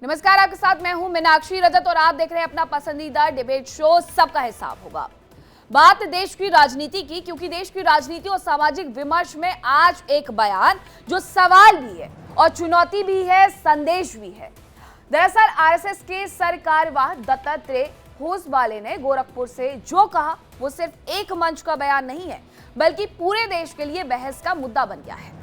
नमस्कार, आपके साथ मैं हूं मीनाक्षी रजत और आप देख रहे हैं अपना पसंदीदा डिबेट शो सबका हिसाब होगा। बात देश की राजनीति की, क्योंकि देश की राजनीति और सामाजिक विमर्श में आज एक बयान जो सवाल भी है और चुनौती भी है, संदेश भी है। दरअसल आरएसएस के सरकारवाह दत्तात्रेय होसबाले ने गोरखपुर से जो कहा वो सिर्फ एक मंच का बयान नहीं है, बल्कि पूरे देश के लिए बहस का मुद्दा बन गया है।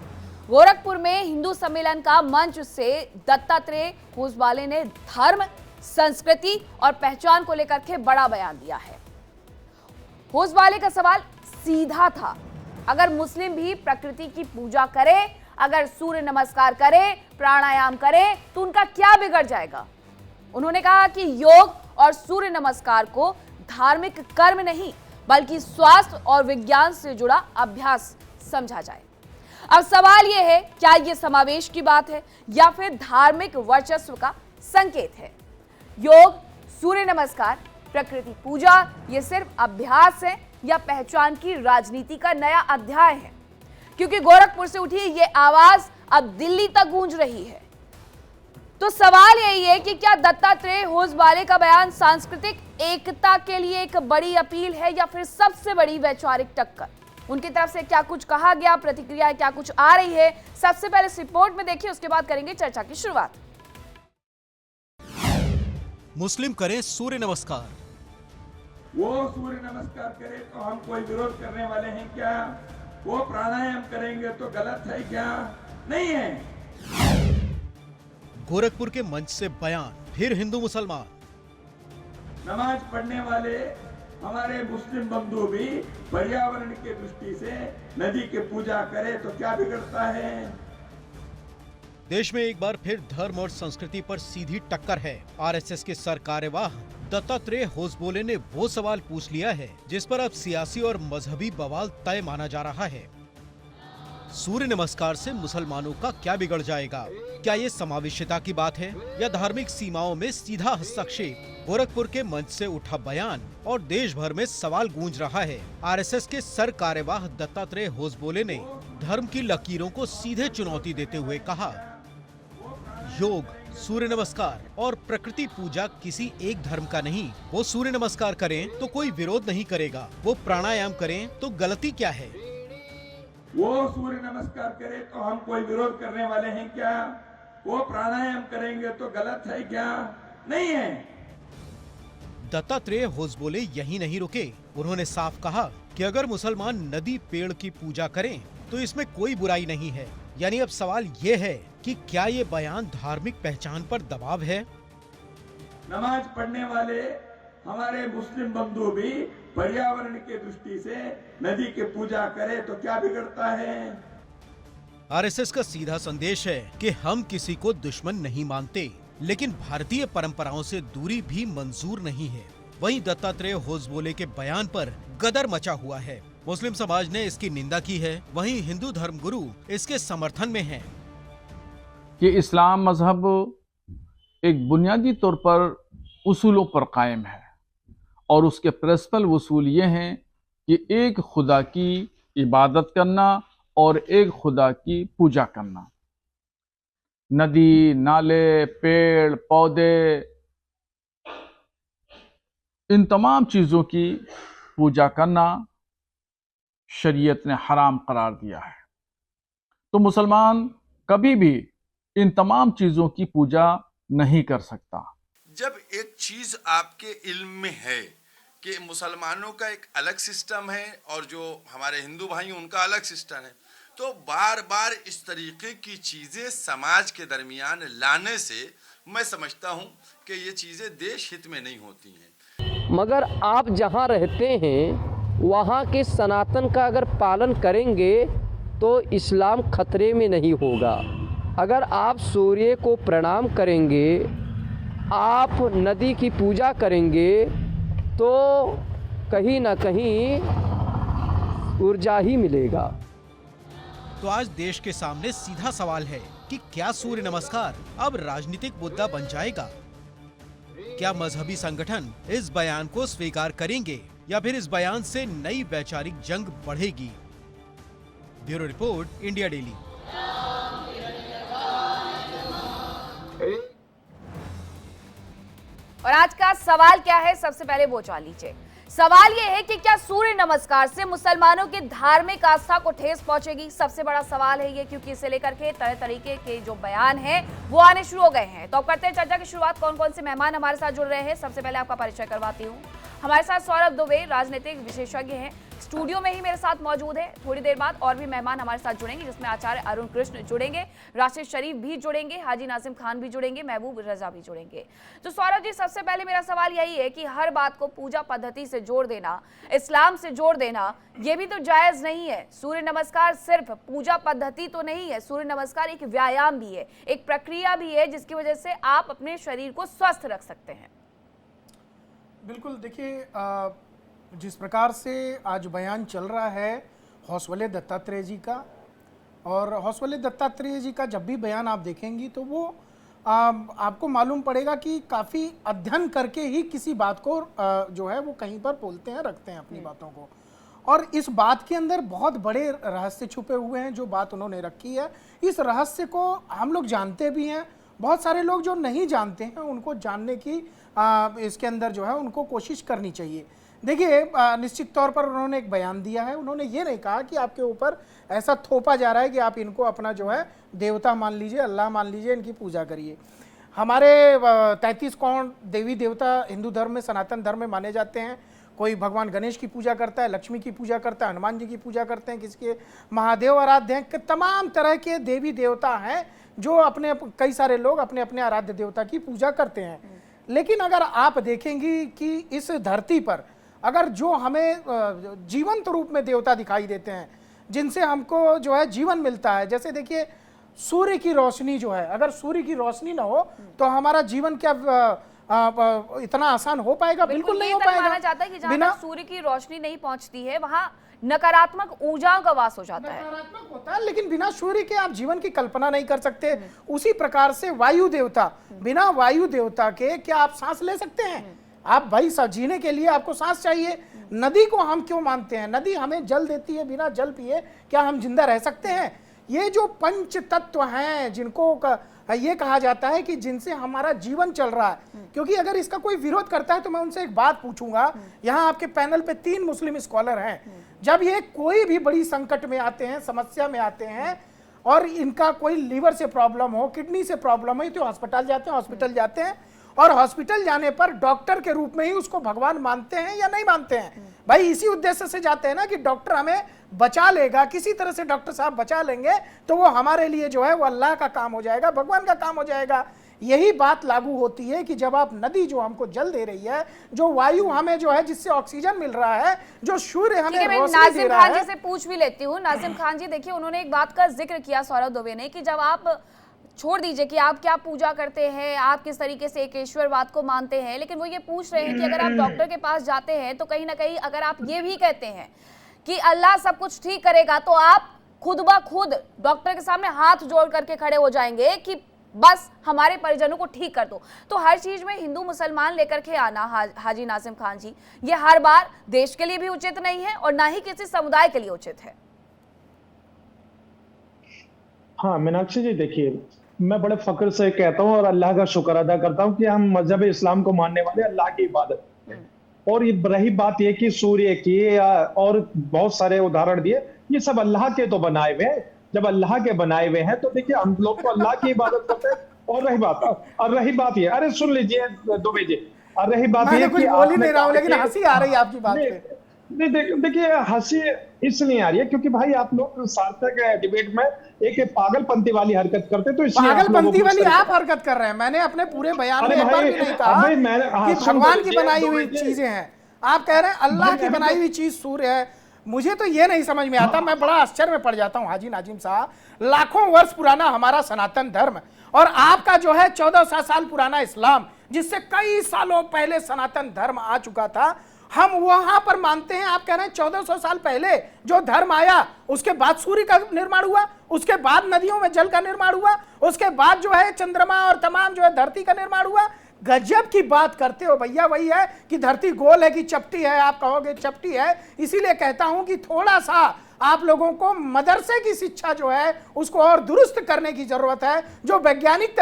गोरखपुर में हिंदू सम्मेलन का मंच से दत्तात्रेय होसबाले ने धर्म, संस्कृति और पहचान को लेकर के बड़ा बयान दिया है। होसबाले का सवाल सीधा था, अगर मुस्लिम भी प्रकृति की पूजा करे, अगर सूर्य नमस्कार करे, प्राणायाम करे, तो उनका क्या बिगड़ जाएगा। उन्होंने कहा कि योग और सूर्य नमस्कार को धार्मिक कर्म नहीं, बल्कि स्वास्थ्य और विज्ञान से जुड़ा अभ्यास समझा जाए। अब सवाल यह है, क्या यह समावेश की बात है या फिर धार्मिक वर्चस्व का संकेत है। योग, सूर्य नमस्कार, प्रकृति पूजा ये सिर्फ अभ्यास है या पहचान की राजनीति का नया अध्याय है। क्योंकि गोरखपुर से उठी ये आवाज अब दिल्ली तक गूंज रही है। तो सवाल यही है कि क्या दत्तात्रेय होसबाले का बयान सांस्कृतिक एकता के लिए एक बड़ी अपील है या फिर सबसे बड़ी वैचारिक टक्कर। उनकी तरफ से क्या कुछ कहा गया, प्रतिक्रिया क्या कुछ आ रही है, सबसे पहले इस रिपोर्ट में देखिए, उसके बाद करेंगे चर्चा की शुरुआत। मुस्लिम करें सूर्य नमस्कार। वो सूर्य नमस्कार करे तो हम कोई विरोध करने वाले हैं क्या? वो प्राणायाम करेंगे तो गलत है क्या? नहीं है। गोरखपुर के मंच से बयान, फिर हिंदू मुसलमान। नमाज पढ़ने वाले हमारे मुस्लिम बंधु भी पर्यावरण की दृष्टि से नदी की पूजा करे तो क्या बिगड़ता है? देश में एक बार फिर धर्म और संस्कृति पर सीधी टक्कर है। आरएसएस के सरकार्यवाह दत्तात्रेय होसबाले ने वो सवाल पूछ लिया है जिस पर अब सियासी और मजहबी बवाल तय माना जा रहा है। सूर्य नमस्कार से मुसलमानों का क्या बिगड़ जाएगा? क्या ये समावेशिता की बात है या धार्मिक सीमाओं में सीधा हस्तक्षेप? गोरखपुर के मंच से उठा बयान और देश भर में सवाल गूंज रहा है। आरएसएस के सरकार्यवाह दत्तात्रेय होसबाले ने धर्म की लकीरों को सीधे चुनौती देते हुए कहा, योग, सूर्य नमस्कार और प्रकृति पूजा किसी एक धर्म का नहीं। वो सूर्य नमस्कार करें तो कोई विरोध नहीं करेगा, वो प्राणायाम करें तो गलती क्या है। वो सूर्य नमस्कार करे तो हम कोई विरोध करने वाले हैं क्या? वो प्राणायाम करेंगे तो गलत है क्या? नहीं है। दत्तात्रेय होसबाले यही नहीं रुके। उन्होंने साफ कहा कि अगर मुसलमान नदी, पेड़ की पूजा करें तो इसमें कोई बुराई नहीं है। यानी अब सवाल ये है कि क्या ये बयान धार्मिक पहचान पर दबाव है? नमाज पढ़ने वाले हमारे मुस्लिम बंधु भी पर्यावरण की दृष्टि से नदी की पूजा करे तो क्या बिगड़ता है? आरएसएस का सीधा संदेश है कि हम किसी को दुश्मन नहीं मानते, लेकिन भारतीय परंपराओं से दूरी भी मंजूर नहीं है। वहीं दत्तात्रेय होसबाले के बयान पर गदर मचा हुआ है। मुस्लिम समाज ने इसकी निंदा की है, वहीं हिंदू धर्मगुरु इसके समर्थन में हैं। कि इस्लाम मजहब एक बुनियादी तौर पर उसूलों पर कायम है और उसके प्रिंसिपल उसूल ये हैं कि एक खुदा की इबादत करना और एक खुदा की पूजा करना। नदी, नाले, पेड़, पौधे, इन तमाम चीज़ों की पूजा करना शरीयत ने हराम करार दिया है। तो मुसलमान कभी भी इन तमाम चीज़ों की पूजा नहीं कर सकता। जब एक चीज आपके इल्म में है कि मुसलमानों का एक अलग सिस्टम है और जो हमारे हिंदू भाई उनका अलग सिस्टम है, तो बार बार इस तरीके की चीजें समाज के दरमियान लाने से मैं समझता हूं कि ये चीजें देश हित में नहीं होती हैं। मगर आप जहां रहते हैं वहां के सनातन का अगर पालन करेंगे तो इस्लाम खतरे में नहीं होगा। अगर आप सूर्य को प्रणाम करेंगे, आप नदी की पूजा करेंगे, तो कहीं ना कहीं ऊर्जा ही मिलेगा। तो आज देश के सामने सीधा सवाल है कि क्या सूर्य नमस्कार अब राजनीतिक मुद्दा बन जाएगा? क्या मजहबी संगठन इस बयान को स्वीकार करेंगे या फिर इस बयान से नई वैचारिक जंग बढ़ेगी? Bureau report, India daily. और आज का सवाल क्या है, सबसे पहले वो जान लीजिए। सवाल ये है कि क्या सूर्य नमस्कार से मुसलमानों की धार्मिक आस्था को ठेस पहुंचेगी? सबसे बड़ा सवाल है ये, क्योंकि इसे लेकर के तरह तरीके के जो बयान हैं वो आने शुरू हो गए हैं। तो अब करते हैं चर्चा की शुरुआत। कौन कौन से मेहमान हमारे साथ जुड़ रहे हैं, सबसे पहले आपका परिचय करवाती हूँ। हमारे साथ सौरभ दुबे राजनीतिक विशेषज्ञ हैं, स्टूडियो में ही मेरे साथ मौजूद है। थोड़ी देर बाद और भी मेहमान हमारे साथ जुड़ेंगे, जिसमें आचार्य अरुण कृष्ण जुड़ेंगे, राशिद शरीफ भी जुड़ेंगे, हाजी नाजिम खान भी जुड़ेंगे, महबूब रजा भी जुड़ेंगे। तो सौरभ जी, सबसे पहले मेरा सवाल यही है कि हर बात को पूजा पद्धति से जोड़ देना, इस्लाम से जोड़ देना, ये भी तो जायज नहीं है। सूर्य नमस्कार सिर्फ पूजा पद्धति तो नहीं है, सूर्य नमस्कार एक व्यायाम भी है, एक प्रक्रिया भी है, जिसकी वजह से आप अपने शरीर को स्वस्थ रख सकते हैं। बिल्कुल, देखिए जिस प्रकार से आज बयान चल रहा है हौसवले दत्तात्रेय जी का, और हौसवले दत्तात्रेय जी का जब भी बयान आप देखेंगी तो वो आपको मालूम पड़ेगा कि काफ़ी अध्ययन करके ही किसी बात को जो है वो कहीं पर बोलते हैं, रखते हैं अपनी बातों को। और इस बात के अंदर बहुत बड़े रहस्य छुपे हुए हैं जो बात उन्होंने रखी है। इस रहस्य को हम लोग जानते भी हैं, बहुत सारे लोग जो नहीं जानते हैं उनको जानने की इसके अंदर जो है उनको कोशिश करनी चाहिए। देखिए, निश्चित तौर पर उन्होंने एक बयान दिया है। उन्होंने ये नहीं कहा कि आपके ऊपर ऐसा थोपा जा रहा है कि आप इनको अपना जो है देवता मान लीजिए, अल्लाह मान लीजिए, इनकी पूजा करिए। हमारे 33 करोड़ देवी देवता हिंदू धर्म में, सनातन धर्म में माने जाते हैं। कोई भगवान गणेश की पूजा करता है, लक्ष्मी की पूजा करता है, हनुमान जी की पूजा करते हैं, किसके महादेव आराध्य हैं, कि तमाम तरह के देवी देवता हैं जो अपने, कई सारे लोग अपने अपने आराध्य देवता की पूजा करते हैं। लेकिन अगर आप देखेंगी कि इस धरती पर अगर जो हमें जीवंत रूप में देवता दिखाई देते हैं, जिनसे हमको जो है जीवन मिलता है, जैसे देखिए सूर्य की रोशनी जो है, अगर सूर्य की रोशनी ना हो तो हमारा जीवन क्या इतना आसान हो पाएगा? बिल्कुल नहीं हो पाएगा। माना जाता है कि जहां तक सूर्य की रोशनी नहीं पहुंचती है वहां नकारात्मक ऊर्जाओं का वास हो जाता है। नकारात्मक होता है, लेकिन बिना सूर्य के आप जीवन की कल्पना नहीं कर सकते। उसी प्रकार से वायु देवता, बिना वायु देवता के क्या आप सांस ले सकते हैं? आप भाई जीने के लिए आपको सांस चाहिए। नदी को हम क्यों मानते हैं? नदी हमें जल देती है, बिना जल पिए क्या हम जिंदा रह सकते हैं? ये जो पंच तत्व हैं जिनको ये कहा जाता है कि जिनसे हमारा जीवन चल रहा है, क्योंकि अगर इसका कोई विरोध करता है तो मैं उनसे एक बात पूछूंगा। यहाँ आपके पैनल पे 3 मुस्लिम स्कॉलर हैं, जब ये कोई भी बड़ी संकट में आते हैं, समस्या में आते हैं, और इनका कोई लीवर से प्रॉब्लम हो, किडनी से प्रॉब्लम हो, तो हॉस्पिटल जाते हैं और हॉस्पिटल जाने पर डॉक्टर के रूप में ही उसको भगवान मानते हैं या नहीं मानते हैं? भाई इसी उद्देश्य से जाते हैं ना कि डॉक्टर हमें बचा लेगा, किसी तरह से डॉक्टर साहब बचा लेंगे तो वो हमारे लिए जो है वो अल्लाह का काम हो जाएगा, भगवान का काम हो जाएगा। यही बात लागू होती है कि जब आप नदी जो हमको जल दे रही है, जो वायु हमें जो है जिससे ऑक्सीजन मिल रहा है, जो सूर्य हमें रोशनी दे रहा है। नाजिम खान जी से पूछ भी लेती हूँ। नाजिम खान जी, देखिए उन्होंने एक बात का जिक्र किया सौरभ दुबे ने कि जब आप छोड़ दीजिए कि आप क्या पूजा करते हैं, आप किस तरीके से एक ईश्वरवाद को मानते हैं, लेकिन वो ये पूछ रहे हैं कि अगर आप डॉक्टर के पास जाते हैं तो कहीं ना कहीं अगर आप ये भी कहते हैं कि अल्लाह सब कुछ ठीक करेगा, तो आप खुद ब खुद डॉक्टर के सामने हाथ जोड़ करके खड़े हो जाएंगे कि बस हमारे परिजनों को ठीक कर दो। तो हर चीज में हिंदू मुसलमान लेकर के आना, हाजी नाजिम खान जी, ये हर बार देश के लिए भी उचित नहीं है और ना ही किसी समुदाय के लिए उचित है। हाँ मीनाक्षी जी, देखिए मैं बड़े फक्र से कहता हूँ और अल्लाह का शुक्र अदा करता हूँ कि हम मजहब इस्लाम को मानने वाले अल्लाह की इबादत। और ये रही बात ये कि सूर्य की और बहुत सारे उदाहरण दिए, ये सब अल्लाह के तो बनाए हुए हैं। जब अल्लाह के बनाए हुए हैं तो देखिए हम लोग तो अल्लाह की इबादत करते हैं। और रही बात ये, अरे सुन लीजिए दुबे जी, और रही बात ये कुछ बोल ही नहीं रहा हूं, लेकिन हंसी आ रही है आपकी बात पे। नहीं देखिए हंसी इसलिए आ रही है क्योंकि भाई आप लोग सार्थक डिबेट में एक पागलपंती वाली हरकत करते, तो इसलिए पागलपंती वाली आप हरकत कर रहे हैं। मैंने अपने पूरे बयान में एक बार भी नहीं कहा कि भगवान की बनाई हुई चीजें हैं। आप कह रहे हैं अल्लाह की बनाई हुई चीज सूर्य है। मुझे तो ये नहीं समझ में आता, मैं बड़ा आश्चर्य में पड़ जाता हूँ हाजी नाजिम साहब। लाखों वर्ष पुराना हमारा सनातन धर्म और आपका जो है 1400 साल पुराना इस्लाम, जिससे कई सालों पहले सनातन धर्म आ चुका था, हम वहां पर मानते हैं। आप कह रहे हैं 1400 साल पहले जो धर्म आया उसके बाद सूर्य का निर्माण हुआ, उसके बाद नदियों में जल का निर्माण हुआ, उसके बाद जो है चंद्रमा और तमाम जो है धरती का निर्माण हुआ। गजब की बात करते हो भैया। वही है कि धरती गोल है कि चपटी है, आप कहोगे चपटी है। इसीलिए कहता हूं कि थोड़ा सा आप लोगों को मदरसे की शिक्षा जो है उसको और दुरुस्त करने की जरूरत है। जो वैज्ञानिक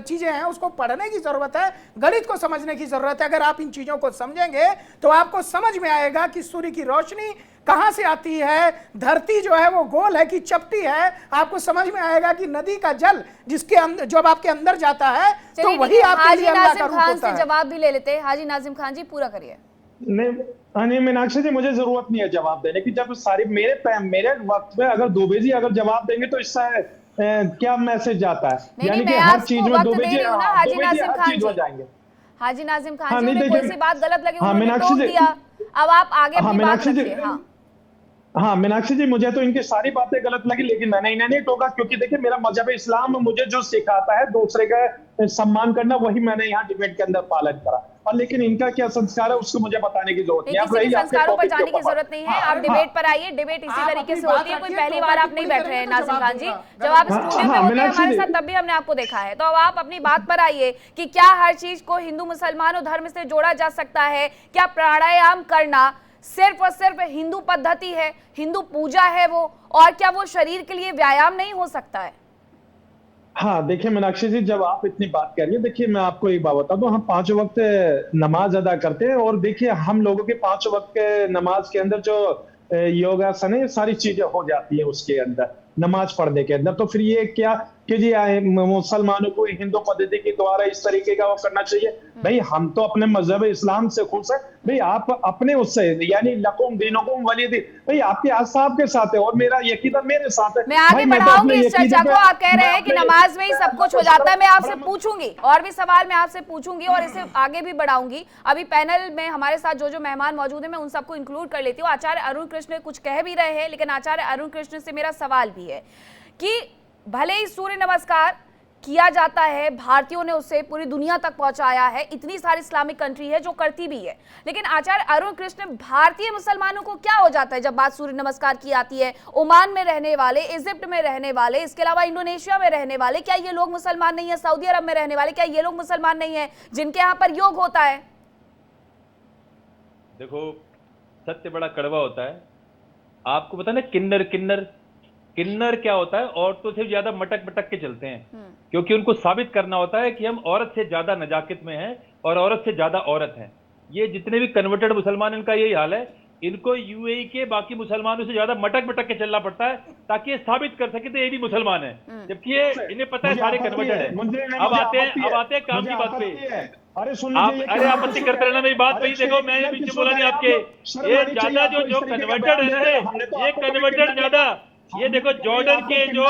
चीजें हैं उसको पढ़ने की जरूरत है, गणित को समझने की जरूरत है। अगर आप इन चीजों को समझेंगे तो आपको समझ में आएगा कि सूर्य की रोशनी कहां से आती है, धरती जो है वो गोल है कि चपटी है। आपको समझ में आएगा कि नदी का जल जिसके अंदर जब आपके अंदर जाता है तो वही आपके लिए अल्लाह का रूप होता है। जवाब भी ले लेते हैं। हाजी नाजिम खान जी पूरा करिए। नहीं मीनाक्षी जी, मुझे जरूरत नहीं है जवाब देने की। जब सारी मेरे वक्त में अगर दुबे जी अगर जवाब देंगे तो इससे क्या मैसेज जाता है? यानी कि हर चीज में दुबे जी हर चीज हो जाएंगे। हाजी नाजिम खान जी, कोई सी बात गलत लगी उन्होंने टोक दिया, अब आप आगे अपनी बात रखिए। हाँ मीनाक्षी जी, मुझे तो इनकी सारी बातें गलत लगी, लेकिन मैंने इन्हें नहीं टोका, क्योंकि देखिए मेरा मजहब इस्लाम मुझे जो सिखाता है दूसरे का सम्मान करना, वही मैंने यहाँ डिबेट के अंदर पालन करा। और लेकिन इनका क्या संस्कार है उसको मुझे बताने की जरूरत नहीं है। किसी संस्कारों पर जाने की जरूरत नहीं है। आप डिबेट पर आइए, डिबेट इसी तरीके से होती है। कोई पहली बार आप नहीं बैठ रहे हैं नाजिम खान जी, जब आप स्टूडियो में होते हैं हमारे साथ तब भी हमने आपको देखा है। तो अब आप अपनी बात पर आइए कि क्या हर चीज को हिंदू मुसलमान और धर्म से जोड़ा जा सकता है? क्या प्राणायाम करना सिर्फ और सिर्फ हिंदू पद्धति है, हिंदू पूजा है वो, और क्या वो शरीर के लिए व्यायाम नहीं हो सकता है? हाँ देखिए मीनाक्षी जी, जब आप इतनी बात कर रही है, देखिए मैं आपको एक बात बता दूं, हम 5 वक्त नमाज अदा करते हैं, और देखिए हम लोगों के 5 वक्त के नमाज के अंदर जो योगासन है, ये सारी चीजें हो जाती है उसके अंदर, नमाज पढ़ने के अंदर। तो फिर ये क्या कि जी मुसलमानों को हिंदू पद्धति के द्वारा इस तरीके का वो करना चाहिए? भाई हम तो अपने मजहब इस्लाम से खुश है। भाई आप अपने उससे, यानी लकुम दीनुकुम वली दीन, भाई आपके साहब के साथ है और मेरा यकीनन मेरे साथ है। मैं आगे बढ़ाऊंगी इस चर्चा को। आप कह रहे हैं कि नमाज में ही सब कुछ हो जाता है। मैं आपसे पूछूंगी और भी सवाल मैं आपसे पूछूंगी और इसे आगे भी बढ़ाऊंगी। अभी पैनल में हमारे साथ जो जो मेहमान मौजूद है मैं उन सबको इंक्लूड कर लेती हूँ। आचार्य अरुण कृष्ण कुछ कह भी रहे हैं, लेकिन आचार्य अरुण कृष्ण से मेरा सवाल भी है कि भले ही सूर्य नमस्कार किया जाता है, भारतीयों ने उसे पूरी दुनिया तक पहुंचाया है, इतनी सारी इस्लामिक कंट्री है जो करती भी है, लेकिन आचार्य अरुण कृष्ण, भारतीय मुसलमानों को क्या हो जाता है जब बात सूर्य नमस्कार की आती है? ओमान में रहने वाले, इजिप्ट में रहने वाले, इसके अलावा इंडोनेशिया में रहने वाले, क्या ये लोग मुसलमान नहीं है? सऊदी अरब में रहने वाले, क्या ये लोग मुसलमान नहीं है जिनके यहाँ पर योग होता है? देखो सत्य बड़ा कड़वा होता है। आपको पता ना किन्नर क्या होता है? औरतों से ज्यादा मटक के चलते हैं, क्योंकि उनको साबित करना होता है कि हम औरत से ज्यादा नजाकत में हैं और औरत से ज्यादा औरत हैं। ये जितने भी कन्वर्टेड मुसलमान, इनका यही हाल है। इनको यूएई के बाकी मुसलमानों से ज्यादा मटक के चलना पड़ता है ताकि ये साबित कर सके तो ये भी मुसलमान है, जबकि ये इन्हें पता है सारे कन्वर्टेड है। अब आते हैं काम की बात पे। अरे आपत्ति करते रहना मेरी बात पे। देखो मैं पीछे बोला नहीं आपके, ये ज्यादा जो कन्वर्टेड है ना, ये कन्वर्टेड ज्यादा। ये देखो जॉर्डन के जो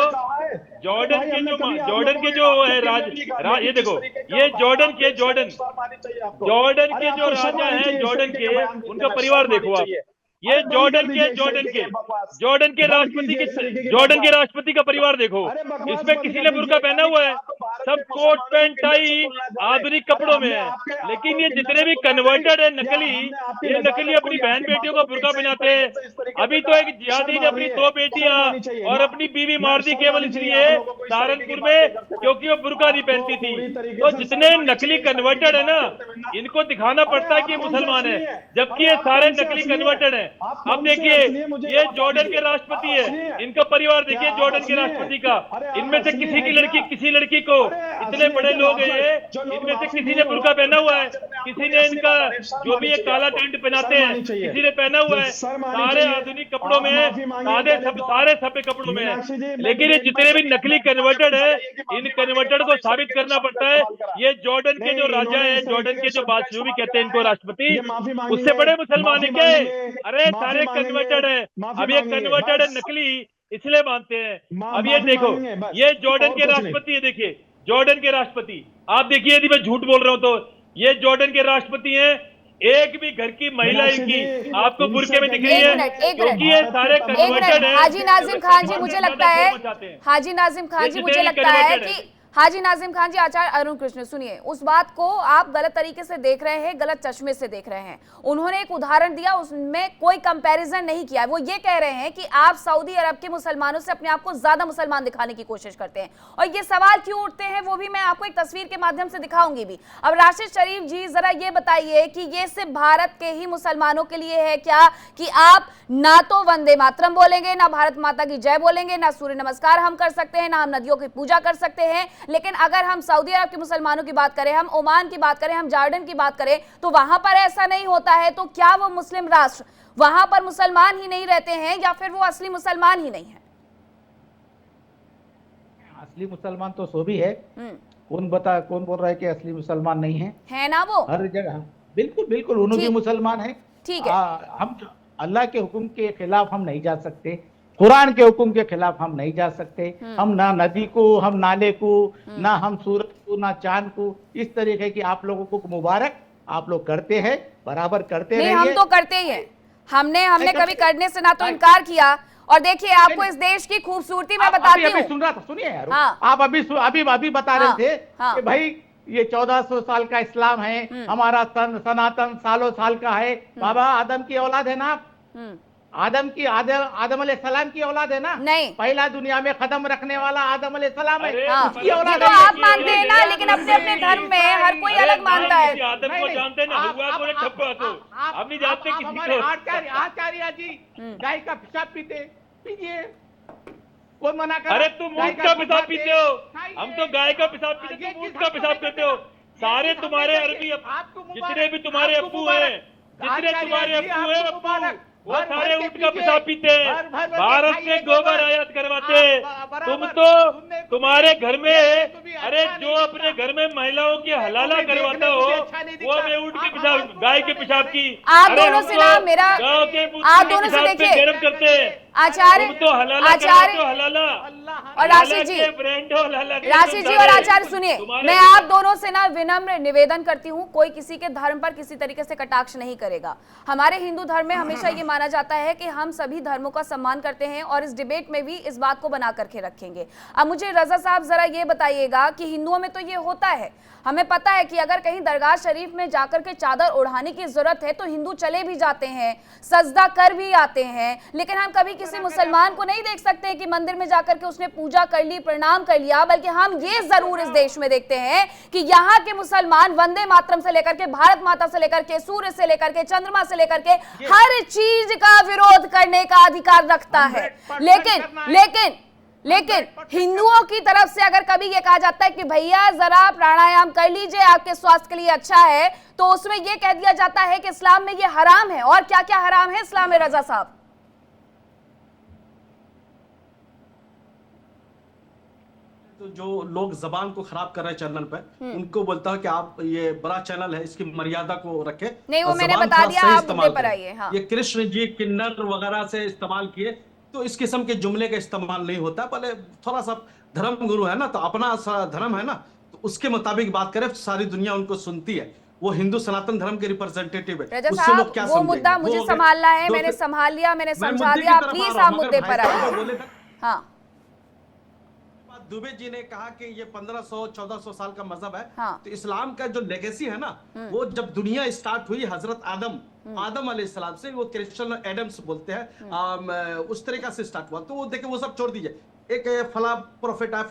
है राज, ये देखो ये जॉर्डन के जो राजा है, जॉर्डन के उनका परिवार देखो आप। ये जॉर्डन के राष्ट्रपति का परिवार देखो। इसमें किसी ने बुर्का पहना हुआ है? सब कोट पैंट टाई आधुनिक कपड़ों में है। लेकिन ये जितने भी कन्वर्टेड है नकली, ये नकली अपनी बहन बेटियों को बुर्का पहनाते हैं। अभी तो एक जिहादी ने अपनी 2 बेटियां और अपनी बीवी मार दी केवल इसलिए सहारनपुर में, क्योंकि वो बुर्का नहीं पहनती थी। तो जितने नकली कन्वर्टेड है ना, इनको दिखाना पड़ता है कि मुसलमान है, जबकि ये सारे नकली कन्वर्टेड है। अब देखिए ये जॉर्डन के राष्ट्रपति है, इनका परिवार देखिए जॉर्डन के राष्ट्रपति का। इनमें से किसी लड़की को, इतने बड़े लोग हैं, इनमें से किसी ने बुर्का पहना हुआ है, किसी ने इनका जो भी एक काला टेंट पहनाते हैं किसी ने पहना हुआ है। सारे आधुनिक कपड़ों में है, सारे सफेद कपड़ों में है। लेकिन ये जितने भी नकली कन्वर्टेड है, इन कन्वर्टेड को साबित करना पड़ता है। ये जॉर्डन के जो राजा है, जॉर्डन के जो बादशाह भी कहते हैं इनको राष्ट्रपति, उससे बड़े मुसलमान है क्या? अरे सारे कन्वर्टेड है। अब ये कन्वर्टेड है नकली इसलिए मानते हैं। अब ये देखो ये जॉर्डन के राष्ट्रपति है, देखिए जॉर्डन के राष्ट्रपति। आप देखिए यदि मैं झूठ बोल रहा हूं तो ये जॉर्डन के राष्ट्रपति हैं। एक भी घर की महिला इनकी आपको बुर्के में दिख रही है, क्योंकि ये सारे कन्वर्टेड हैं। हाजी नाजिम खान जी मुझे लगता है कि हाजी नाजिम खान जी, आचार्य अरुण कृष्ण, सुनिए, उस बात को आप गलत तरीके से देख रहे हैं, गलत चश्मे से देख रहे हैं। उन्होंने एक उदाहरण दिया, उसमें कोई कंपैरिजन नहीं किया। वो ये कह रहे हैं कि आप सऊदी अरब के मुसलमानों से अपने आप को ज्यादा मुसलमान दिखाने की कोशिश करते हैं, और ये सवाल क्यों उठते हैं वो भी मैं आपको एक तस्वीर के माध्यम से दिखाऊंगी भी। अब राशिद शरीफ जी, जरा ये बताइए कि ये सिर्फ भारत के ही मुसलमानों के लिए है क्या, कि आप ना तो वंदे मातरम बोलेंगे, ना भारत माता की जय बोलेंगे, ना सूर्य नमस्कार हम कर सकते हैं, ना हम नदियों की पूजा कर सकते हैं, लेकिन अगर हम सऊदी अरब के मुसलमानों की बात करें, हम ओमान की बात करें, हम जॉर्डन की बात करें, तो वहां पर ऐसा नहीं होता है। तो क्या वो मुस्लिम राष्ट्र, वहां पर मुसलमान ही नहीं रहते हैं, या फिर वो असली मुसलमान ही नहीं है? असली मुसलमान तो सो भी है। कौन बोल रहा है कि असली मुसलमान नहीं है ना वो हर जगह। बिल्कुल बिल्कुल, उन्होंने भी मुसलमान है। ठीक है, हम अल्लाह के हुक्म के खिलाफ हम नहीं जा सकते, कुरान के हुक्म के खिलाफ हम नहीं जा सकते। हम ना नदी को, हम नाले को, ना हम सूरज को, ना चांद को। इस तरीके की आप लोगों को मुबारक, आप लोग करते हैं, बराबर करते रहिए। हम तो करते ही हैं, हमने कभी करने से ना तो इनकार किया। और देखिए, आपको इस देश की खूबसूरती मैं बताती हूँ। सुन रहा था, सुनिए यार। हाँ। आप अभी बता रहे थे कि भाई ये 1400 साल का इस्लाम है, हमारा सनातन सालों साल का है। बाबा आदम की औलाद है ना आप? आदम अलैहिस्सलाम की औलाद है ना? नहीं, पहला दुनिया में कदम रखने वाला आदम अलैहिस्सलाम है। उसकी औलाद तो आप मानते हैं ना, लेकिन अपने अपने धर्म में हर कोई अलग मानता है। आदम को जानते ना, हुआ को ने ठप्पा को आप नहीं जानते किसी को। आचार्य जी गाय का पेशाब पीजिए, कौन मना कर? अरे तुम ऊंट का पेशाब पीते हो, हम तो गाय का पेशाब पीते, तुम ऊंट का पेशाब करते हो। सारे तुम्हारे अरबी, जितने भी तुम्हारे अप्पू हैं, वो सारे ऊंट का पेशाब पीते हैं, भारत से गोबर आयात करवाते हैं। तुम तो तुम्हारे घर में, अरे जो अपने घर में महिलाओं की हलाला करवाता हो, वो मैं ऊंट के पेशाब, गाय के पेशाब की। आप दोनों से ना मेरा, आप दोनों से देखिए, गर्म करते हैं आचार्य, तो हलाला और राशिद जी और आचार्य, सुनिए, मैं आप दोनों से ना विनम्र निवेदन करती हूँ, कोई किसी के धर्म पर किसी तरीके से कटाक्ष नहीं करेगा। हमारे हिंदू धर्म में हमेशा ये माना जाता है कि हम सभी धर्मों का सम्मान करते हैं, और इस डिबेट में भी इस बात को बना करके रखेंगे। अब मुझे रजा साहब जरा ये बताइएगा कि हिंदुओं में तो ये होता है, हमें पता है कि अगर कहीं दरगाह शरीफ में जाकर के चादर ओढ़ाने की जरूरत है तो हिंदू चले भी जाते हैं, सजदा कर भी आते हैं, लेकिन हम कभी किसी मुसलमान को नहीं देख सकते कि मंदिर में जाकर के उसने पूजा कर ली, प्रणाम कर लिया। बल्कि हम ये जरूर इस देश में देखते हैं कि यहाँ के मुसलमान वंदे मातरम से लेकर के, भारत माता से लेकर के, सूर्य से लेकर के, चंद्रमा से लेकर के हर चीज का विरोध करने का अधिकार रखता है। लेकिन हिंदुओं की तरफ से अगर कभी ये कहा जाता है कि भैया जरा प्राणायाम कर लीजिए, आपके स्वास्थ्य के लिए अच्छा है, तो उसमें ये कह दिया जाता है कि इस्लाम में ये हराम है। और क्या क्या हराम है इस्लाम में, रजा साहब? तो जो लोग जबान को खराब कर रहे हैं चैनल पे, उनको बोलता है कि आप, ये बड़ा चैनल है, इसकी मर्यादा को रखे। नहीं, वो मैंने बता दिया, आप मुद्दे पर आइए। हाँ। ये कृष्ण जी किन्नर वगैरह से इस्तेमाल किए, तो इस किस्म के जुमले का इस्तेमाल नहीं होता। पहले थोड़ा सा धर्म गुरु है ना, तो अपना धर्म है ना, तो उसके मुताबिक बात करें, सारी दुनिया उनको सुनती है। वो हिंदू सनातन धर्म के रिप्रेजेंटेटिव है, उससे लोग क्या वो मुद्दा मुझे संभालना है, मैंने संभाल लिया, मैंने समझा दिया, प्लीज आप मुद्दे पर आइए। हाँ, दुबे जी ने कहा कि ये 1500-1400 साल का मजहब है। हाँ। तो इस्लाम का जो लेगेसी है ना, वो जब दुनिया स्टार्ट हुई हजरत आदम अलैहिस्सलाम से, वो क्रिश्चियन एडम्स बोलते हैं, उस तरीका से स्टार्ट हुआ। तो वो देखिए, वो सब छोड़ दीजिए, एक फला प्रोफेट आ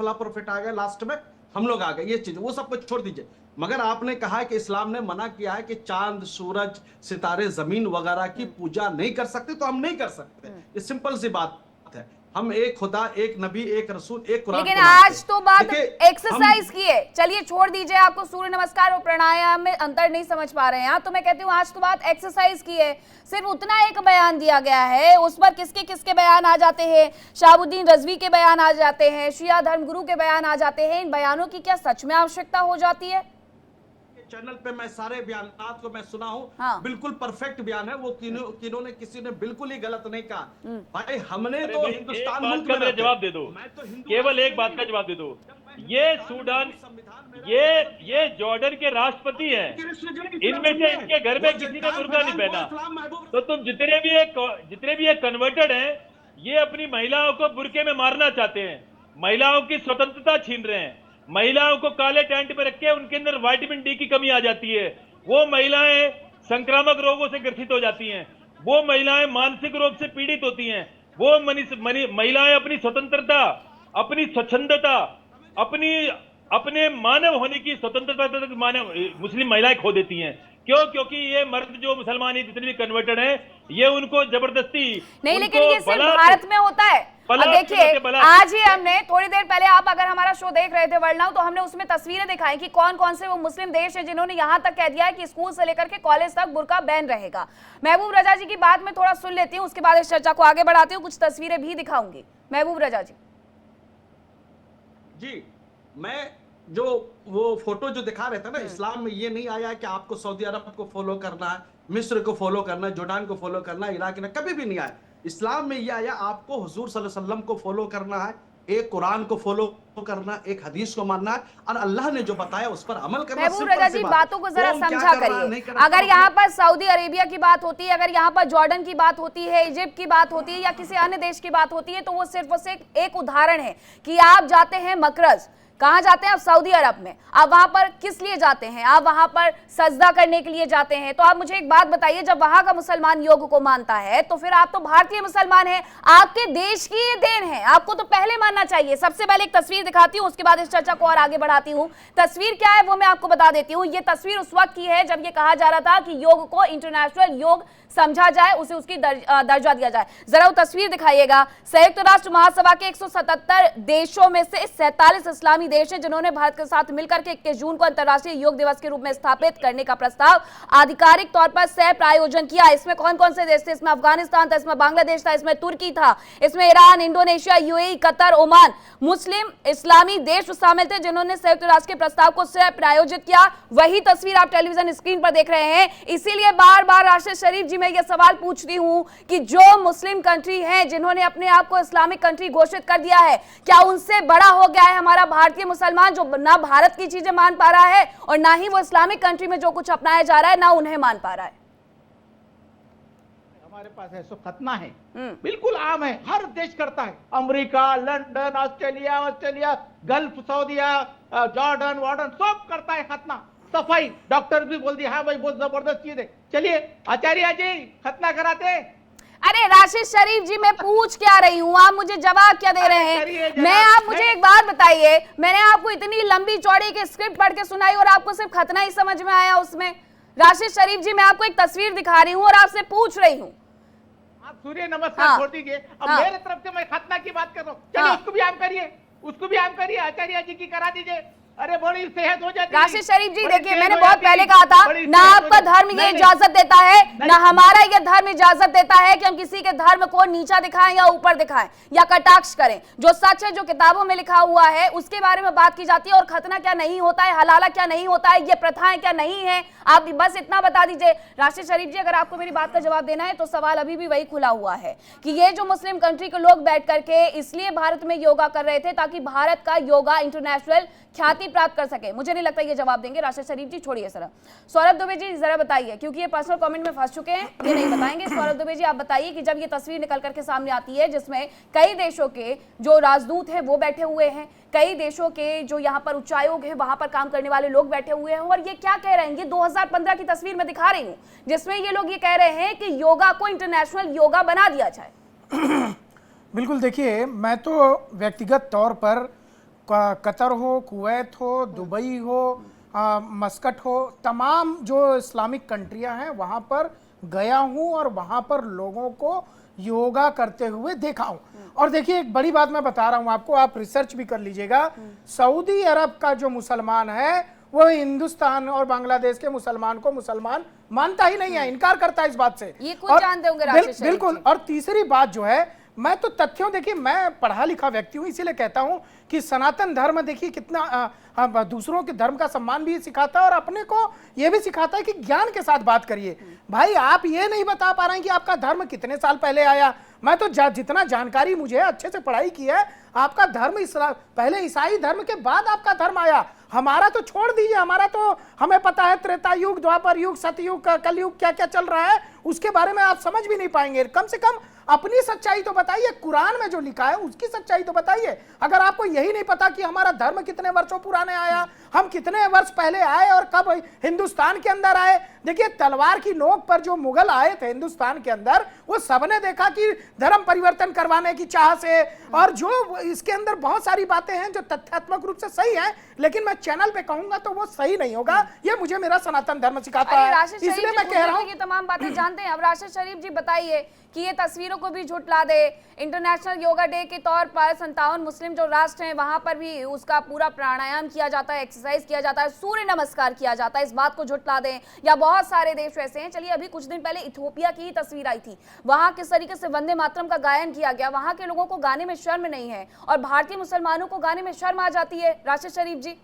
गया, लास्ट में हम लोग आ गए, ये चीज वो सब कुछ छोड़ दीजिए। मगर आपने कहा है कि इस्लाम ने मना किया है कि चांद, सूरज, सितारे, जमीन वगैरह की पूजा नहीं कर सकते, तो हम नहीं कर सकते। ये सिंपल सी बात है। हम एक खुदा, एक नबी, एक रसूल, एक कुरान। लेकिन आज तो बात एक्सरसाइज की है। चलिए छोड़ दीजिए, आपको सूर्य नमस्कार और प्राणायाम में अंतर नहीं समझ पा रहे हैं, तो मैं कहती हूँ आज तो बात एक्सरसाइज की है। सिर्फ उतना एक बयान दिया गया है, उस पर किसके किसके बयान आ जाते हैं, शहाबुद्दीन रजवी के बयान आ जाते हैं, शिया धर्मगुरु के बयान आ जाते हैं। इन बयानों की क्या सच में आवश्यकता हो जाती है? चैनल पे मैं सारे बयानात को मैं सुना हूँ। हाँ। बिल्कुल परफेक्ट बयान है वो, किन्होंने किसी ने बिल्कुल ही गलत नहीं कहा। भाई हमने तो हिंदुस्तान मुल्क में जवाब दे दो, केवल एक बात का जवाब दे दो। ये सूडान, ये जॉर्डन के राष्ट्रपति हैं, इनमें से इनके घर में किसी ने बुर्का नहीं पहना। तो तुम जितने भी ये कन्वर्टेड हैं, ये अपनी महिलाओं को बुर्के में मारना चाहते हैं, महिलाओं की स्वतंत्रता छीन रहे हैं, महिलाओं को काले टेंट पे रख के उनके अंदर विटामिन डी की कमी आ जाती है, वो महिलाएं संक्रामक रोगों से ग्रसित हो जाती हैं, वो महिलाएं मानसिक रोग से पीड़ित होती हैं, वो महिलाएं अपनी स्वतंत्रता, अपनी स्वच्छंदता, अपने मानव होने की स्वतंत्रता तक मुस्लिम महिलाएं खो देती हैं। क्यों? क्योंकि ये मर्द जो मुसलमान है, जितने भी कन्वर्टेड हैं, ये उनको जबरदस्ती नहीं, लेकिन ये सिर्फ भारत में होता है। अब देखिए, आज ही हमने थोड़ी देर पहले, आप अगर हमारा शो देख रहे थे वर्ल्ड नाउ, तो हमने उसमें तस्वीरें दिखाई कि कौन कौन से वो मुस्लिम देश है जिन्होंने यहां तक कह दिया है कि स्कूल से लेकर के कॉलेज तक बुर्का बैन रहेगा। महबूब रजा जी की बात में थोड़ा सुन लेती हूँ, उसके बाद इस चर्चा को आगे बढ़ाती हूँ, कुछ तस्वीरें भी दिखाऊंगी। महबूब रजा जी, मैं जो वो फोटो जो दिखा रहे थे ना, इस्लाम में ये नहीं आया कि आपको सऊदी अरब को फॉलो करना है, मिस्र को फॉलो करना है, जोर्डान को फॉलो करना है, इराक में कभी भी नहीं आया। इस्लाम में ये आया आपको हुजूर सल्लल्लाहु अलैहि वसल्लम को फॉलो करना है, एक कुरान को फॉलो करना, एक हदीस को मानना है, और अल्लाह ने जो बताया उस पर अमल करना। महबूब रजा जी, बातों को जरा समझा करिए। अगर यहाँ पर सऊदी अरेबिया की बात होती है, अगर यहाँ पर जॉर्डन की बात होती है, इजिप्ट की बात होती है, या किसी अन्य देश की बात होती है, तो वो सिर्फ एक उदाहरण है कि आप जाते हैं मकरज, कहां जाते हैं आप? सऊदी अरब में। आप वहां पर किस लिए जाते हैं? आप वहां पर सजदा करने के लिए जाते हैं। तो आप मुझे एक बात बताइए, जब वहां का मुसलमान योग को मानता है, तो फिर आप तो भारतीय मुसलमान हैं, आपके देश की ये देन है, आपको तो पहले मानना चाहिए। सबसे पहले एक तस्वीर दिखाती हूं, उसके बाद इस चर्चा को और आगे बढ़ाती हूं। तस्वीर क्या है वो मैं आपको बता देती हूं। ये तस्वीर उस वक्त की है जब ये कहा जा रहा था कि योग को इंटरनेशनल योग समझा जाए, उसे उसकी दर्जा दिया जाए। जरा वो तस्वीर दिखाइएगा। संयुक्त राष्ट्र महासभा के 177 देशों में से 47 इस्लामी देश हैं जिन्होंने भारत के साथ मिलकर के 21 जून को अंतर्राष्ट्रीय योग दिवस के रूप में स्थापित करने का प्रस्ताव आधिकारिक तौर पर सह प्रायोजन किया। इसमें कौन कौन से देश थे? इसमें अफगानिस्तान था, इसमें बांग्लादेश था, इसमें तुर्की था, इसमें Iran, Indonesia, UAE, Qatar, Oman, मुस्लिम इस्लामी देश शामिल थे जिन्होंने संयुक्त राष्ट्र के प्रस्ताव को सह प्रायोजित किया। वही तस्वीर आप टेलीविजन स्क्रीन पर देख रहे हैं। इसीलिए बार बार राशिद शरीफ जी मैं ये सवाल पूछती हूं कि जो मुस्लिम कंट्री हैं जिन्होंने अपने आप को इस्लामिक कंट्री घोषित कर दिया है, क्या उनसे बड़ा हो गया है हमारा भारतीय मुसलमान, जो ना भारत की चीजें मान पा रहा है और ना ही वो इस्लामिक कंट्री में जो कुछ अपनाया जा रहा है ना उन्हें मान पा रहा है? हमारे पास है सो खतना है, बिल्कुल आम है, हर देश करता है। अमेरिका, लंदन, ऑस्ट्रेलिया, गल्फ, सऊदीया, जॉर्डन वार्डन सब करता है खतना। सफाई डॉक्टर भी बोल दिया, हाँ भाई बहुत जबरदस्त चीज है, चलिए आचार्य जी खतना कराते। अरे राशिद शरीफ जी, मैं पूछ क्या रही हूँ, आप मुझे जवाब क्या दे रहे हैं? आप मुझे एक बात बताइए, मैंने आपको इतनी लंबी चौड़ी की स्क्रिप्ट पढ़ के सुनाई और आपको सिर्फ खतना ही समझ में आया उसमें? राशिद शरीफ जी, मैं आपको एक तस्वीर दिखा रही हूँ और आपसे पूछ रही हूँ। आप सूर्य नमस्कार छोड़ दीजिए, अब मेरे तरफ से मैं खतना की बात कर रहा हूँ। चलिए उसको भी आम करिए, उसको भी आम करिए, आचार्य जी की करा दीजिए। अरे बड़ी सेहत हो जाती है। राशिद शरीफ जी, देखिए मैंने बहुत पहले कहा था, ना आपका धर्म ये इजाजत देता है, ना हमारा ये धर्म इजाजत देता है कि हम किसी के धर्म को नीचा दिखाएं या ऊपर दिखाएं या कटाक्ष करें। जो सच है, जो किताबों में लिखा हुआ है, उसके बारे में बात की जाती है। और खतना क्या नहीं होता है, हलाला क्या नहीं होता है, ये प्रथाएं क्या नहीं है, आप बस इतना बता दीजिए। राशिद शरीफ जी, अगर आपको मेरी बात का जवाब देना है तो सवाल अभी भी वही खुला हुआ है कि ये जो मुस्लिम कंट्री के लोग बैठ करके इसलिए भारत में योगा कर रहे थे ताकि भारत का योगा इंटरनेशनल ख्याति प्राप्त कर सके। मुझे नहीं लगता ये जवाब देंगे। राशिद शरीफ जी छोड़िए सर। सौरभ दुबे जी जरा बताइए, क्योंकि ये पर्सनल कमेंट में फंस चुके हैं, ये नहीं बताएंगे। सौरभ दुबे जी आप बताइए कि जब ये तस्वीर निकल करके सामने आती है जिसमें कई देशों के जो राजदूत हैं वो बैठे हुए हैं, कई देशों के जो यहाँ पर उच्चायोग है वहां पर काम करने वाले लोग बैठे हुए हैं, और ये क्या कह रहे हैं, ये 2015 की तस्वीर में दिखा रही हूँ जिसमें ये लोग ये कह रहे हैं कि योगा को इंटरनेशनल योगा बना दिया जाए। बिल्कुल, देखिए मैं तो व्यक्तिगत तौर पर कतर हो, कुवैत हो, दुबई हो, मस्कट हो, तमाम जो इस्लामिक कंट्रियां हैं वहाँ पर गया हूँ और वहाँ पर लोगों को योगा करते हुए देखा हूँ। और देखिए एक बड़ी बात मैं बता रहा हूँ आपको, आप रिसर्च भी कर लीजिएगा। सऊदी अरब का जो मुसलमान है वो हिंदुस्तान और बांग्लादेश के मुसलमान को मुसलमान मानता ही नहीं है, इनकार करता है इस बात से। ये कुछ जानते होंगे राशिद शरीफ। बिल्कुल। और तीसरी बात जो है, मैं तो तथ्यों, देखिए मैं पढ़ा लिखा व्यक्ति हूं, इसीलिए कहता हूं कि सनातन धर्म देखिए कितना दूसरों के धर्म का सम्मान भी सिखाता है और अपने को यह भी सिखाता है कि ज्ञान के साथ बात करिए। भाई आप ये नहीं बता पा रहे हैं कि आपका धर्म कितने साल पहले आया। मैं तो जितना जानकारी मुझे अच्छे से पढ़ाई की है, आपका धर्म पहले ईसाई धर्म के बाद आपका धर्म आया। हमारा तो छोड़ दीजिए, हमारा तो हमें पता है त्रेता युग, द्वापर युग, सतयुग, कलयुग क्या क्या चल रहा है, उसके बारे में आप समझ भी नहीं पाएंगे। कम से कम अपनी सच्चाई तो बताइए, कुरान में जो लिखा है उसकी सच्चाई तो बताइए। अगर आपको यही नहीं पता कि हमारा धर्म कितने वर्षों पुराने आया, हम कितने वर्ष पहले आए और कब हिंदुस्तान के अंदर आए। देखिए, तलवार की नोक पर जो मुगल आए थे हिंदुस्तान के अंदर, वो सबने देखा कि धर्म परिवर्तन करवाने की चाह से, और जो इसके अंदर बहुत सारी बातें हैं जो तथ्यात्मक रूप से सही हैं, लेकिन मैं चैनल पे कहूंगा तो वो सही नहीं होगा। ये मुझे मेरा सनातन धर्म सिखाता है, इसलिए मैं कह रहा हूँ। ये तमाम बातें जानते हैं। अब राशिद शरीफ जी बताइए कि ये तस्वीरों को भी झुठला दे, इंटरनेशनल योगा डे के तौर पर 57 मुस्लिम जो राष्ट्र हैं वहां पर भी उसका पूरा प्राणायाम किया जाता है, एक्सरसाइज किया जाता है, सूर्य नमस्कार किया जाता है, इस बात को झुठला दें। या बहुत सारे देश ऐसे हैं, चलिए अभी कुछ दिन पहले इथियोपिया की ही तस्वीर आई थी, वहां किस तरीके से वंदे मातरम का गायन किया गया, वहां के लोगों को गाने में शर्म नहीं है और भारतीय मुसलमानों को गाने में शर्म आ जाती है। राशिद शरीफ जी,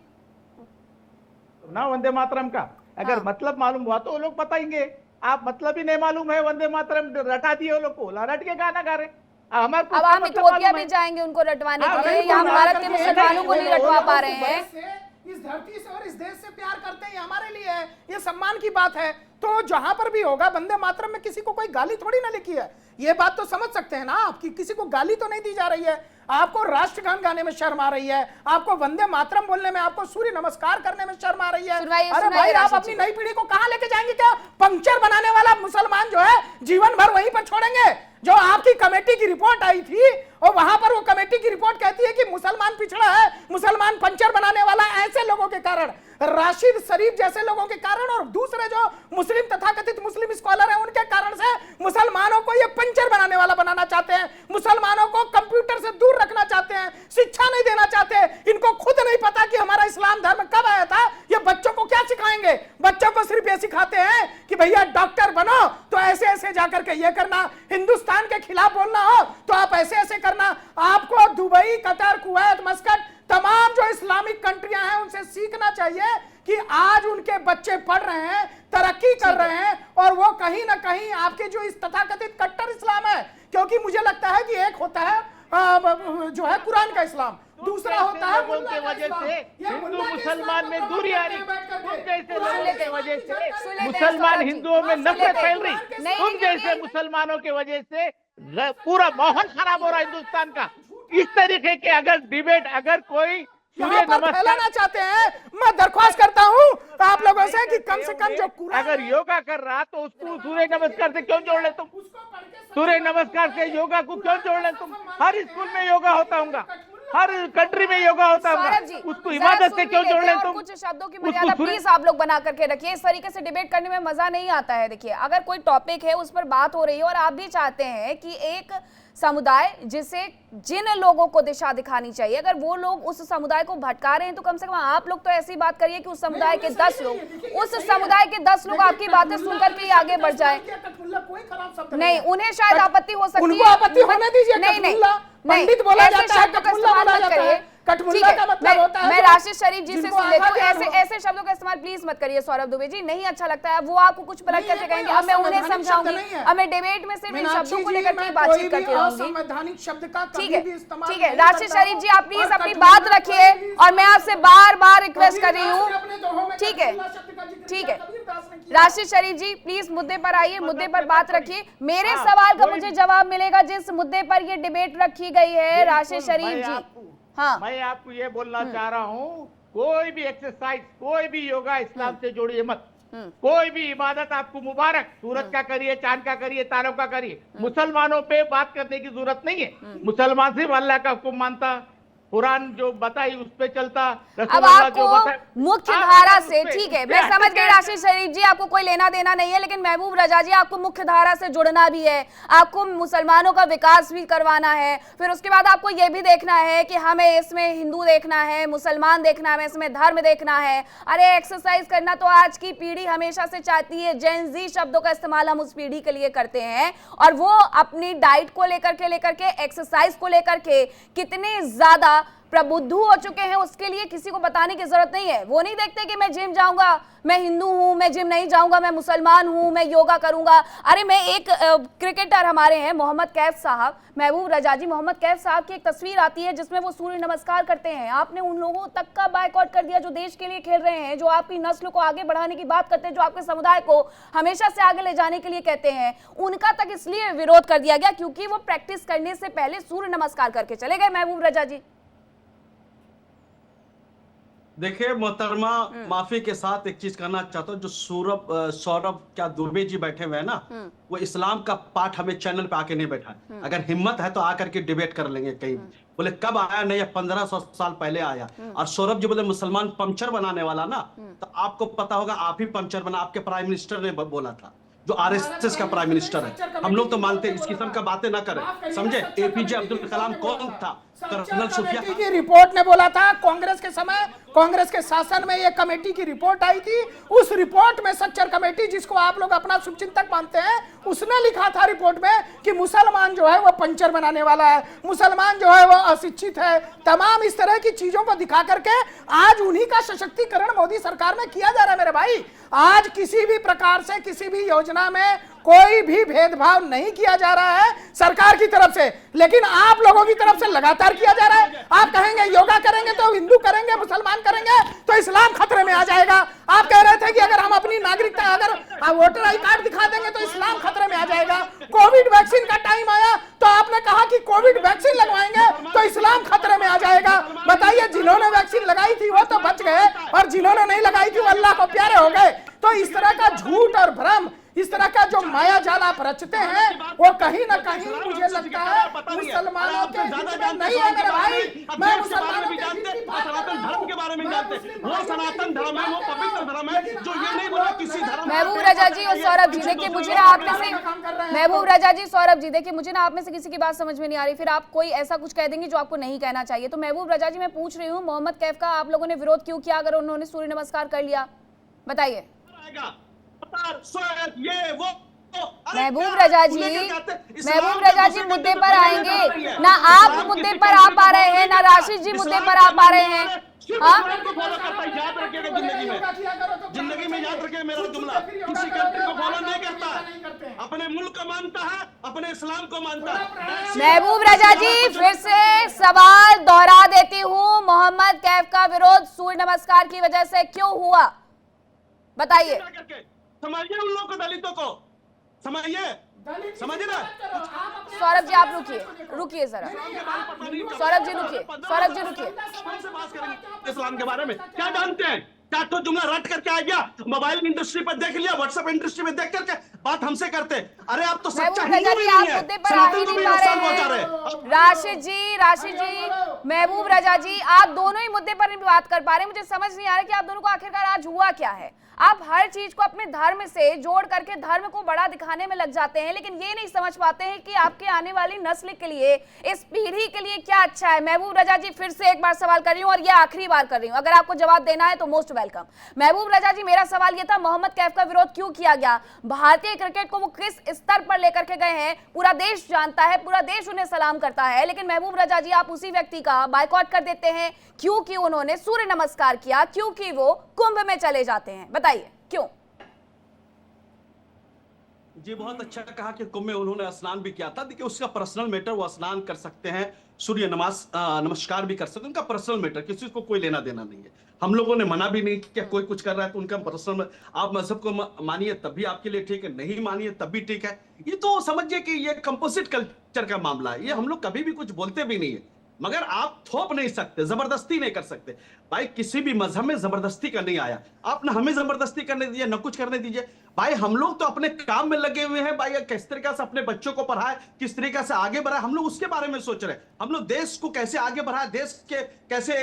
ना वंदे मातरम का अगर मतलब मालूम हुआ तो वो लोग बताएंगे। आप मतलब ही नहीं मालूम है, वंदे मातरम रटा दिए वो लोग को, रट के गाना गा रहे। अब हम इथियोपिया में जाएंगे उनको रटवाने के लिए, या भारत के मुसलमानों को नहीं रटवा पा रहे हैं। इस धरती से और इस देश से प्यार करते हैं, हमारे लिए है, ये सम्मान की बात है। तो जहां पर भी होगा, वंदे मातरम में किसी को कोई गाली थोड़ी ना लिखी है, ये बात तो समझ सकते हैं ना आप कि किसी को गाली तो नहीं दी जा रही है। आपको राष्ट्रगान गाने में शर्म आ रही है, आपको वंदे मातरम बोलने में, आपको सूर्य नमस्कार करने में शर्म आ रही है। अरे भाई, आप अपनी नई पीढ़ी को कहां लेके जाएंगे? क्या पंक्चर बनाने वाला मुसलमान जो है जीवन भर वहीं पर छोड़ेंगे? जो आपकी कमेटी की रिपोर्ट आई थी और वहां पर वो कमेटी की रिपोर्ट कहती है कि मुसलमान पिछड़ा है, मुसलमान पंचर बनाने वाला, ऐसे लोगों के कारण, राशिद शरीफ जैसे लोगों के कारण और दूसरे जो मुस्लिम तथाकथित मुस्लिम स्कॉलर हैं उनके कारण से मुसलमानों को ये पंचर बनाने वाला बनाना चाहते हैं, मुसलमानों को कंप्यूटर से दूर रखना चाहते हैं, शिक्षा नहीं देना चाहते। इनको खुद नहीं पता कि हमारा इस्लाम धर्म कब आया था। ये बच्चों को क्या सिखाएंगे? बच्चों को सिर्फ ये सिखाते हैं कि भैया डॉक्टर बनो तो ऐसे ऐसे जाकर के ये करना, हिंदुस्तान के खिलाफ बोलना हो तो आप ऐसे ऐसे करना। आपको दुबई, कतर, कुवैत, मस्कट, तमाम जो इस्लामिक कंट्रियां हैं उनसे सीखना चाहिए कि आज उनके बच्चे पढ़ रहे हैं, तरक्की कर रहे हैं, और वो कहीं ना कहीं आपके जो इस तथाकथित कट्टर इस्लाम है, क्योंकि मुझे लगता है कि एक होता है जो है कुरान का इस्लाम, दूसरा होता है बोलते वजह से हिंदू मुसलमान में दूरी आ रही, तुम जैसे लोगों की वजह से मुसलमान हिंदुओं में नफरत फैल रही, तुम जैसे मुसलमानों की वजह से पूरा माहौल खराब हो रहा है हिंदुस्तान का। इस तरीके के अगर डिबेट, अगर कोई सूर्य नमस्कार फैलाना चाहते हैं, मैं दरख्वास्त करता हूं आप लोगों से कि कम से कम जो अगर योगा कर रहा तो उसको सूर्य नमस्कार से क्यों जोड़ ले तुम? सूर्य नमस्कार से योगा को क्यों जोड़ ले तुम? हर स्कूल में योगा होता होगा, हर कंट्री में योगा होता होगा, उसको इबादत से क्यों जोड़ ले तुम? कुछ शब्दों की मर्यादा प्लीज आप लोग बना करके रखिए। इस तरीके से डिबेट करने में मजा नहीं आता है। देखिए, अगर कोई टॉपिक है उस पर बात हो रही है और आप भी चाहते हैं कि एक समुदाय जिसे जिन लोगों को दिशा दिखानी चाहिए, अगर वो लोग उस समुदाय को भटका रहे हैं तो कम से कम आप लोग तो ऐसी बात करिए कि उस समुदाय के 10 लोग, उस समुदाय के 10 लोग आपकी बातें सुनकर के आगे बढ़ जाए। नहीं, उन्हें शायद आपत्ति हो सकती है, आपत्ति होने दीजिए। नहीं नहीं पंडित बोला ऐसे जाता है, शब्दों का इस्तेमाल मत करिए। कठमुल्ला का मतलब होता है। मैं राशिद शरीफ जी से सुन लेती हूँ, ऐसे शब्दों का इस्तेमाल प्लीज मत करिए सौरभ दुबे जी, नहीं अच्छा लगता है। वो आपको कुछ पलट करके कहेंगे, अब मैं उन्हें समझाऊंगी, अब मैं डिबेट में सिर्फ इन शब्दों को लेकर के बातचीत करती रहूंगी। शब्द का ठीक है, ठीक है। राशिद शरीफ जी, आप प्लीज अपनी बात रखिए और मैं आपसे बार बार रिक्वेस्ट कर रही हूँ। ठीक है, ठीक है। राशिद शरीफ जी प्लीज मुद्दे पर आइए, मुद्दे पर बात रखिए। मेरे सवाल का मुझे जवाब मिलेगा जिस मुद्दे पर ये डिबेट रखी गई है। राशिद शरीफ जी, हाँ, मैं आपको ये बोलना चाह रहा हूँ, कोई भी एक्सरसाइज, कोई भी योगा इस्लाम से जोड़िए मत। कोई भी इबादत आपको मुबारक, सूरज का करिए, चांद का करिए, तारों का करिए, मुसलमानों पे बात करने की जरूरत नहीं है। मुसलमान सिर्फ अल्लाह का हुक्म मानता, कुरान जो बताई उस पे चलता। अब आपको मुख्य धारा से, ठीक है मैं समझ गई राशिद शरीफ जी, आपको कोई लेना देना नहीं है, लेकिन महबूब रजा जी आपको मुख्य धारा से जुड़ना भी है, आपको मुसलमानों का विकास भी करवाना है, फिर उसके बाद आपको ये भी देखना है कि हमें इसमें हिंदू देखना है, मुसलमान देखना है, इसमें धर्म देखना है। अरे एक्सरसाइज करना तो आज की पीढ़ी हमेशा से चाहती है, जेन जी शब्दों का इस्तेमाल हम उस पीढ़ी के लिए करते हैं, और वो अपनी डाइट को लेकर के एक्सरसाइज को लेकर के कितने ज्यादा प्रबुद्ध हो चुके हैं, उसके लिए किसी को बताने की जरूरत नहीं है। वो नहीं देखते कि मैं जिम जाऊंगा, मैं हिंदू हूं, मैं जिम नहीं जाऊंगा, मैं मुसलमान हूं, मैं योगा करूंगा। अरे मैं एक क्रिकेटर हमारे हैं मोहम्मद कैफ साहब, महबूब रजाजी, मोहम्मद कैफ साहब की एक तस्वीर आती है जिसमें वो सूर्य नमस्कार करते हैं। आपने उन लोगों तक का बायकॉट कर दिया जो देश के लिए खेल रहे हैं, जो आपकी नस्ल को आगे बढ़ाने की बात करते हैं, जो आपके समुदाय को हमेशा से आगे ले जाने के लिए कहते हैं। उनका तक इसलिए विरोध कर दिया गया क्योंकि वो प्रैक्टिस करने से पहले सूर्य नमस्कार करके चले गए। महबूब रजाजी, देखिए मोहतरमा, माफी के साथ एक चीज करना चाहता हूँ। जो सौरभ क्या दुबे जी बैठे हुए हैं ना, वो इस्लाम का पाठ हमें चैनल पे आके नहीं बैठा है। अगर हिम्मत है तो आकर के डिबेट कर लेंगे कहीं। बोले कब आया? नहीं, 1500 साल पहले आया। और सौरभ जी बोले मुसलमान पंचर बनाने वाला ना, तो आपको पता होगा आप ही पंचर बना, आपके प्राइम मिनिस्टर ने बोला था, जो आरएसएस का प्राइम मिनिस्टर है। हम लोग तो मानते हैं, इस किस्म का बातें ना करें, समझे। एपीजे अब्दुल कलाम कौन था? कर्नल सुफिया की रिपोर्ट ने बोला था, कांग्रेस के समय, कांग्रेस के शासन में एक कमेटी की रिपोर्ट आई थी। उस रिपोर्ट में सच्चर कमेटी, जिसको आप लोग अपना शुभचिंतक मानते हैं, उसने लिखा था रिपोर्ट में कि मुसलमान जो है वो पंचर बनाने वाला है, मुसलमान जो है वो अशिक्षित है। तमाम इस तरह की चीजों को दिखा करके आज उन्हीं का सशक्तिकरण मोदी सरकार में किया जा रहा है मेरे भाई। आज किसी भी प्रकार से किसी भी योजना में कोई भी भेदभाव नहीं किया जा रहा है सरकार की तरफ से, लेकिन आप लोगों की तरफ से लगातार किया जा रहा है। आप कहेंगे योगा करेंगे तो हिंदू करेंगे, मुसलमान करेंगे तो इस्लाम खतरे में आ जाएगा। आप कह रहे थे कि अगर हम अपनी नागरिकता, अगर वोटर आई कार्ड दिखा देंगे तो इस्लाम खतरे में आ जाएगा। कोविड वैक्सीन का टाइम आया तो आपने कहा कि कोविड वैक्सीन लगवाएंगे तो इस्लाम खतरे में आ जाएगा। बताइए, जिन्होंने वैक्सीन लगाई थी वो तो बच गए और जिन्होंने नहीं लगाई थी वो अल्लाह को प्यारे हो गए। तो इस तरह का झूठ और भ्रम, इस तरह का जो माया जाल आप रचते हैं, वो कहीं ना कहीं मुझे लगता है मुसलमानों के हित में नहीं है मेरे भाई। मैं मुसलमानों के सनातन धर्म के बारे में जानते हैं। वो सनातन धर्म है, वो पवित्र धर्म है, जो ये नहीं बोला किसी धर्म। महबूब रजा जी और सौरभ जी, देखिए मुझे ना आप में से, महबूब रजा जी, सौरभ जी, देखिए मुझे ना आप में से किसी की बात समझ में नहीं आ रही, फिर आप कोई ऐसा कुछ कह देंगे जो आपको नहीं कहना चाहिए। तो महबूब रजा जी, मैं पूछ रही हूँ, मोहम्मद कैफ का आप लोगों ने विरोध क्यों किया अगर उन्होंने सूर्य नमस्कार कर लिया? बताइए। महबूब रजा जी, महबूब रजा जी मुद्दे पर आएंगे ना। आप मुद्दे पर आ पा रहे हैं ना राशिद जी मुद्दे पर आ पा रहे हैं। याद रखिएगा, जिंदगी में याद रखिएगा मेरा जुमला, किसी कंट्री को फॉलो नहीं करता है, अपने मुल्क को मानता है, अपने इस्लाम को मानता है। महबूब रजा जी, फिर से सवाल दोहरा देती हूँ, मोहम्मद कैफ का विरोध सूर्य नमस्कार की वजह से क्यों हुआ? बताइए। समझिए उन लोगों को, दलितों को समझिए, समझिए ना। सौरभ जी आप रुकिए जरा, सौरभ जी रुकिए, सौरभ जी रुकिए। इस्लाम के बारे में क्या जानते हैं? क्या तो जुमला रट करके आ गया, मोबाइल इंडस्ट्री पर देख लिया, व्हाट्सएप इंडस्ट्री में देख करके बात हमसे करते। अरे आप तो सच्चा हिंदू ही नहीं है, सनातन को भी नुकसान पहुंचा रहे। राशिद जी, महबूब रजा जी, आप दोनों ही मुद्दे पर नहीं बात कर पा रहे। मुझे समझ नहीं आ रहा कि आप दोनों को आखिरकार आज हुआ क्या है। आप हर चीज को अपने धर्म से जोड़ करके धर्म को बड़ा दिखाने में लग जाते हैं, लेकिन ये नहीं समझ पाते हैं कि आपके आने वाली नस्ल के लिए, इस पीढ़ी के लिए क्या अच्छा है। महबूब रजा जी, फिर से एक बार सवाल कर रही हूँ और ये आखिरी बार कर रही हूँ, अगर आपको जवाब देना है तो मोस्ट वेलकम। महबूब रजा जी, मेरा सवाल ये था, मोहम्मद कैफ का विरोध क्यों किया गया? भारतीय क्रिकेट को वो किस स्तर पर लेकर के गए हैं पूरा देश जानता है, पूरा देश उन्हें सलाम करता है, लेकिन महबूब रजा जी आप उसी व्यक्ति का बायकॉट कर देते हैं क्योंकि उन्होंने सूर्य नमस्कार किया, क्योंकि वो कुंभ में चले जाते हैं। बताइए क्यों? जी बहुत अच्छा कहा कि कुंभ में उन्होंने स्नान भी किया था। देखिए उसका पर्सनल मैटर, वो स्नान कर सकते हैं, सूर्य नमस्कार भी कर सकते हैं, उनका पर्सनल मैटर, किसी को कोई लेना देना नहीं है। हम लोगों ने मना भी नहीं किया, कोई कुछ कर रहा है तो उनका पर्सनल, आप मजहब को मानिए तब भी आपके लिए ठीक है, नहीं मानिए तब भी ठीक है। ये तो समझिए कि ये कंपोजिट कल्चर का मामला है, ये हम लोग कभी भी कुछ बोलते भी नहीं है, मगर आप थोप नहीं सकते, जबरदस्ती नहीं कर सकते। भाई किसी भी मजहब में जबरदस्ती का नहीं आया, आप ना हमें जबरदस्ती करने दीजिए न कुछ करने दीजिए। भाई हम लोग तो अपने काम में लगे हुए हैं भाई, किस तरीके से अपने बच्चों को पढ़ाए, किस तरीके से आगे बढ़ाए, हम लोग उसके बारे में सोच रहे हैं। हम लोग देश को कैसे आगे बढ़ाए, देश के कैसे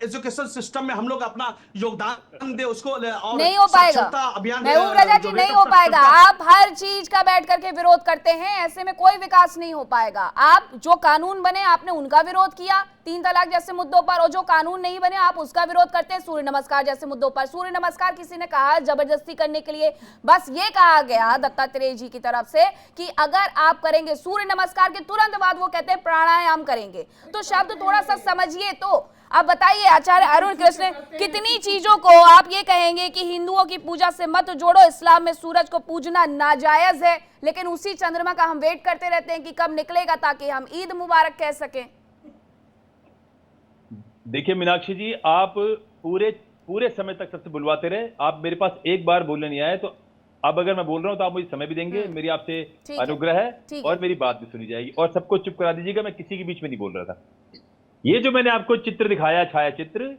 एजुकेशन सिस्टम में हम लोग अपना योगदान दे, उसको और नहीं हो पाएगा अभियान, महबूब रजा जी नहीं हो पाएगा। आप हर चीज का बैठ करके विरोध करते हैं, ऐसे में कोई विकास नहीं हो पाएगा। आप जो कानून बने आपने उनका विरोध किया 3 तलाक जैसे मुद्दों पर, और जो कानून नहीं बने आप उसका विरोध करते हैं सूर्य नमस्कार जैसे मुद्दों पर। सूर्य नमस्कार किसी ने कहा जबरदस्ती करने के लिए, बस ये कहा गया दत्तात्रेय जी की तरफ से कि अगर आप करेंगे सूर्य नमस्कार के तुरंत बाद वो कहते हैं प्राणायाम करेंगे। तो शब्द थोड़ा सा समझिए। तो आप बताइए आचार्य अरुण कृष्ण, कितनी चीजों को आप ये कहेंगे कि हिंदुओं की पूजा से मत जोड़ो, इस्लाम में सूरज को पूजना नाजायज है, लेकिन उसी चंद्रमा का हम वेट करते रहते हैं कि कब निकलेगा ताकि हम ईद मुबारक कह सकें। देखिए मीनाक्षी जी, आप पूरे समय तक सबसे बुलवाते रहे, आप मेरे पास एक बार बोलने नहीं आए, तो अब अगर मैं बोल रहा हूं तो आप मुझे समय भी देंगे, मेरी आपसे अनुग्रह है और मेरी बात भी सुनी जाएगी, और सबको चुप करा दीजिएगा, मैं किसी के बीच में नहीं बोल रहा था। ये जो मैंने आपको चित्र दिखाया, छाया चित्र,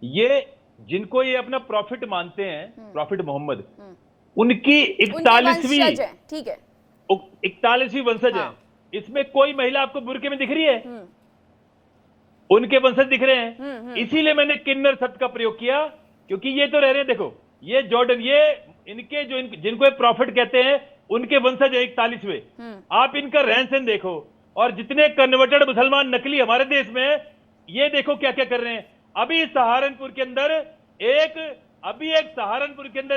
ये जिनको ये अपना प्रॉफिट मानते हैं, प्रॉफिट मोहम्मद, उनकी 41वीं ठीक है 41वीं वंशज है। इसमें कोई महिला आपको बुरके में दिख रही है? उनके वंशज दिख रहे हैं। इसीलिए मैंने किन्नर शब्द का प्रयोग किया, क्योंकि ये तो रह रहे हैं, देखो ये जॉर्डन, ये इनके जो जिनको प्रॉफिट कहते हैं उनके वंशज है 41वें। आप इनका रहन सहन देखो, और जितने कन्वर्टेड मुसलमान नकली हमारे देश में, ये देखो क्या क्या कर रहे हैं। अभी सहारनपुर के अंदर